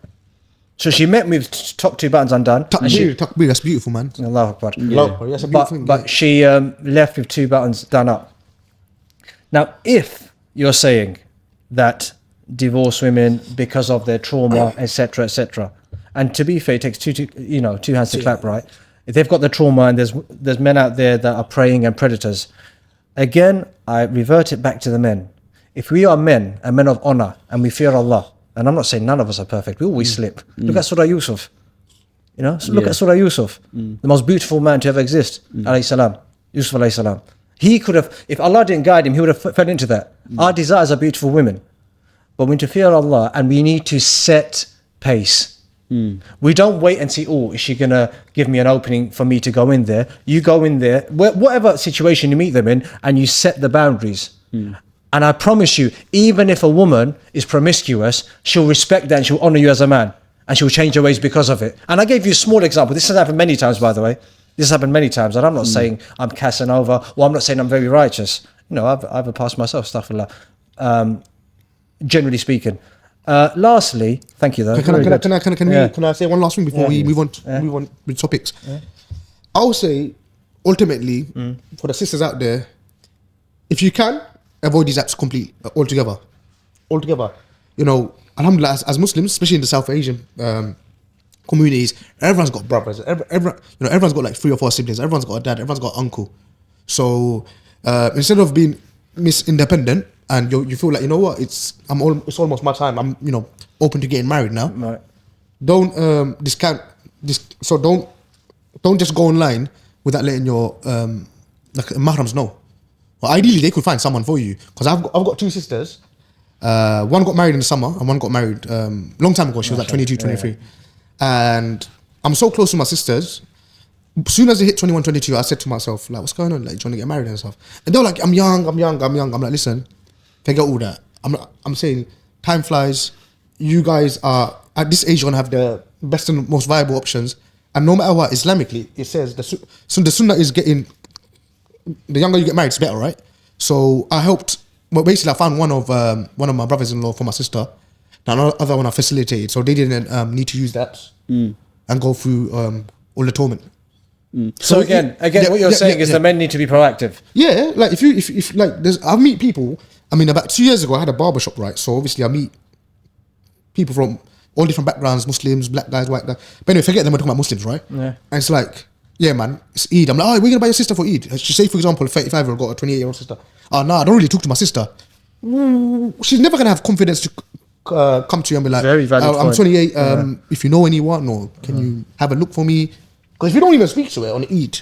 So she met me with top 2 buttons undone. Takbir, that's beautiful, man. Allahu Akbar. That's a beautiful thing. But she left with 2 buttons done up. Now, if you're saying that divorce women because of their trauma, etc., and to be fair, it takes two hands to clap, right? If they've got the trauma and there's men out there that are preying and predators, again, I revert it back to the men. If we are men and men of honor and we fear Allah, and I'm not saying none of us are perfect, we always slip. Look at Surah Yusuf. Look at Surah Yusuf, the most beautiful man to ever exist, alayhi salam, Yusuf alayhi salam. He could have, if Allah didn't guide him, he would have fell into that. Our desires are beautiful women. But we need to fear Allah, and we need to set pace. We don't wait and see, is she going to give me an opening for me to go in there? You go in there, whatever situation you meet them in, and you set the boundaries. And I promise you, even if a woman is promiscuous, she'll respect that and she'll honor you as a man. And she'll change her ways because of it. And I gave you a small example. This has happened many times, by the way. This has happened many times. And I'm not saying I'm Casanova, or I'm not saying I'm very righteous. I've a past myself, astaghfirullah. Generally speaking. Lastly, thank you though. Can I say one last thing before we move on with topics? I would say, ultimately, for the sisters out there, if you can, avoid these apps completely, altogether. Alhamdulillah, as Muslims, especially in the South Asian communities, everyone's got brothers. Everyone's got like 3 or 4 siblings. Everyone's got a dad. Everyone's got an uncle. So instead of being independent, and you feel like, you know what, it's almost my time. I'm open to getting married now. Right. Don't discount this. So don't just go online without letting your mahrams know. Well, ideally they could find someone for you, because I've got 2 sisters. One got married in the summer and one got married long time ago. She was like 22, 23. And I'm so close to my sisters. As soon as they hit 21, 22, I said to myself, like, what's going on? Like, trying to get married and stuff. And they're like, I'm young. I'm like, listen, forget all that. I'm saying time flies. You guys are, at this age, you're going to have the best and most viable options. And no matter what, Islamically, it says the sunnah is getting, the younger you get married, it's better, right? So I helped, well, basically I found one of my brothers-in-law for my sister. The other one I facilitated. So they didn't need to use that and go through all the torment. So again, what you're saying is the men need to be proactive. Yeah, like if like I meet people. I mean, about 2 years ago, I had a barbershop, right? So obviously, I meet people from all different backgrounds: Muslims, black guys, white guys. But anyway, forget them. We're talking about Muslims, right? Yeah. And it's like, yeah, man, it's Eid. I'm like, oh, we're gonna buy your sister for Eid. She say, for example, a 35-year-old got a 28-year-old sister. Oh, no, I don't really talk to my sister. She's never gonna have confidence to come to you and be like, very valid I'm 28. If you know anyone, or can you have a look for me? Because if you don't even speak to her on Eid,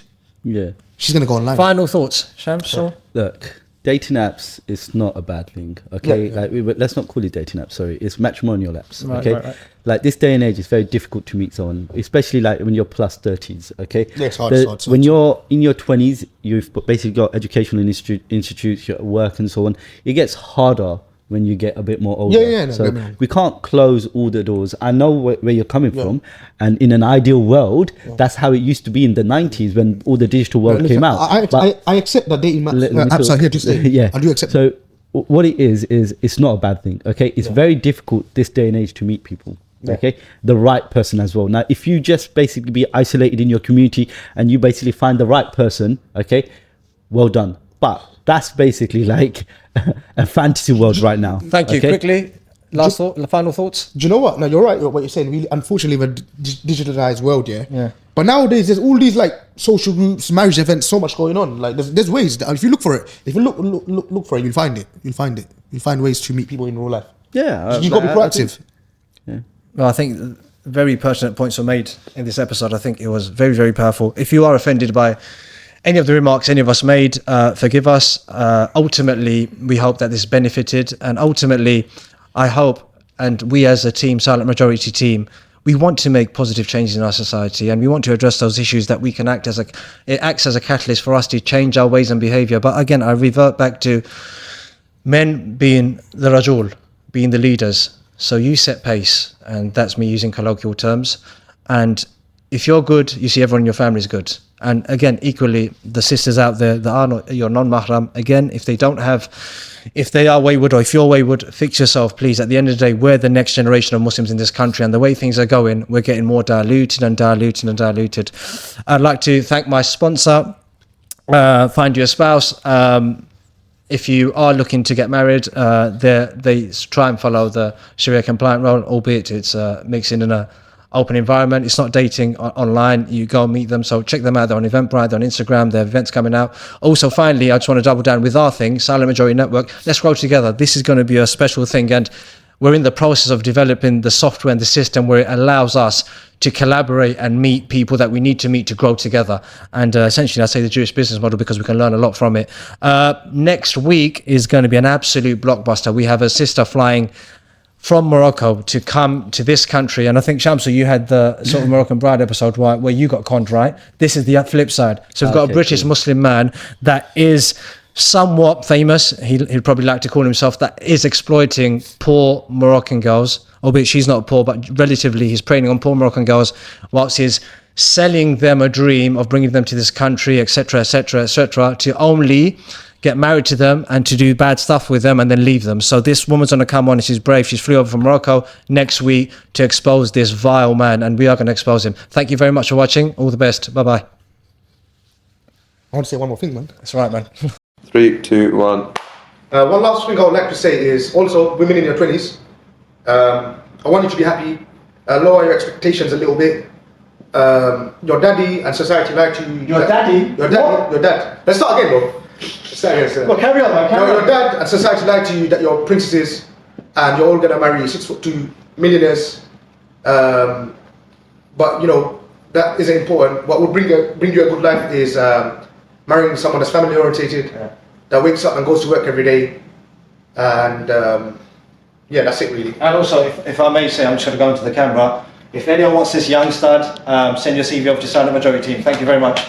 she's gonna go online. Final thoughts, Shamsel? Look, dating apps is not a bad thing, okay? Like, let's not call it dating apps. Sorry, it's matrimonial apps, okay? Right. Like this day and age, it's very difficult to meet someone, especially like when you're plus 30s, okay? Yeah, it's hard. When you're in your 20s, you've basically got educational institutes, your work, and so on. It gets harder when you get a bit more older. So we can't close all the doors. I know where you're coming from, and in an ideal world, that's how it used to be in the 90s when all the digital world came out. I accept that dating apps are here to stay. I do accept. So what it is it's not a bad thing. Okay, it's very difficult this day and age to meet people. Okay, the right person as well. Now, if you just basically be isolated in your community and you basically find the right person, okay, well done. But that's basically like a fantasy world right now. Thank you. Okay? Quickly, final thoughts. Do you know what? No, you're right. What you're saying. We unfortunately we're digitalized world, yeah. Yeah. But nowadays there's all these like social groups, marriage events, so much going on. Like there's ways. If you look for it, if you look for it, you'll find it. You'll find it. You'll find ways to meet people in real life. Yeah, You got to be proactive. Well, I think very pertinent points were made in this episode. I think it was very, very powerful. If you are offended by any of the remarks any of us made, forgive us. Ultimately, we hope that this benefited. And ultimately, I hope, and we as a team, Silent Majority team, we want to make positive changes in our society, and we want to address those issues that we can it acts as a catalyst for us to change our ways and behavior. But again, I revert back to men being the Rajul, being the leaders. So you set pace, and that's me using colloquial terms. And if you're good, you see everyone in your family is good. And again, equally, the sisters out there that are not your non-mahram, again, if they are wayward, or if you're wayward, fix yourself, please. At the end of the day, we're the next generation of Muslims in this country, and the way things are going, we're getting more diluted and diluted and diluted. I'd like to thank my sponsor, Find You a Spouse. If you are looking to get married, they try and follow the Sharia compliant role, albeit it's mixing in an open environment. It's not dating online. You go and meet them. So check them out. They're on Eventbrite, they're on Instagram, their events coming out. Also, finally, I just want to double down with our thing, Silent Majority Network. Let's grow together. This is going to be a special thing. And we're in the process of developing the software and the system where it allows us to collaborate and meet people that we need to meet to grow together. And essentially, I say the Jewish business model because we can learn a lot from it. Next week is going to be an absolute blockbuster. We have a sister flying from Morocco to come to this country. And I think, Shamsel, you had the sort of Moroccan Bride episode where you got conned, right? This is the flip side. So we've got a British Muslim man that is somewhat famous, he'd probably like to call himself, that is exploiting poor Moroccan girls, albeit she's not poor, but relatively he's preying on poor Moroccan girls whilst he's selling them a dream of bringing them to this country, etc., etc., etc., to only get married to them and to do bad stuff with them and then leave them. So this woman's going to come on and she's brave. She's flew over from Morocco next week to expose this vile man, and we are going to expose him. Thank you very much for watching. All the best. Bye-bye. I want to say one more thing, man. That's right, man. 3, 2, 1. One last thing I would like to say is also women in your 20s. I want you to be happy. Lower your expectations a little bit. Your daddy and society like to. Your daddy? Your dad. Your dad. Let's start again, bro. Let's start again. Well, carry on, man. Your dad and society like to you that you're princesses and you're all gonna marry 6'2" millionaires. But you know that isn't important. What would bring you a good life is marrying someone that's family orientated, that wakes up and goes to work every day, and yeah, that's it really. And also, if I may say, I'm just going to go into the camera. If anyone wants this young stud, send your CV over to Silent Majority team. Thank you very much.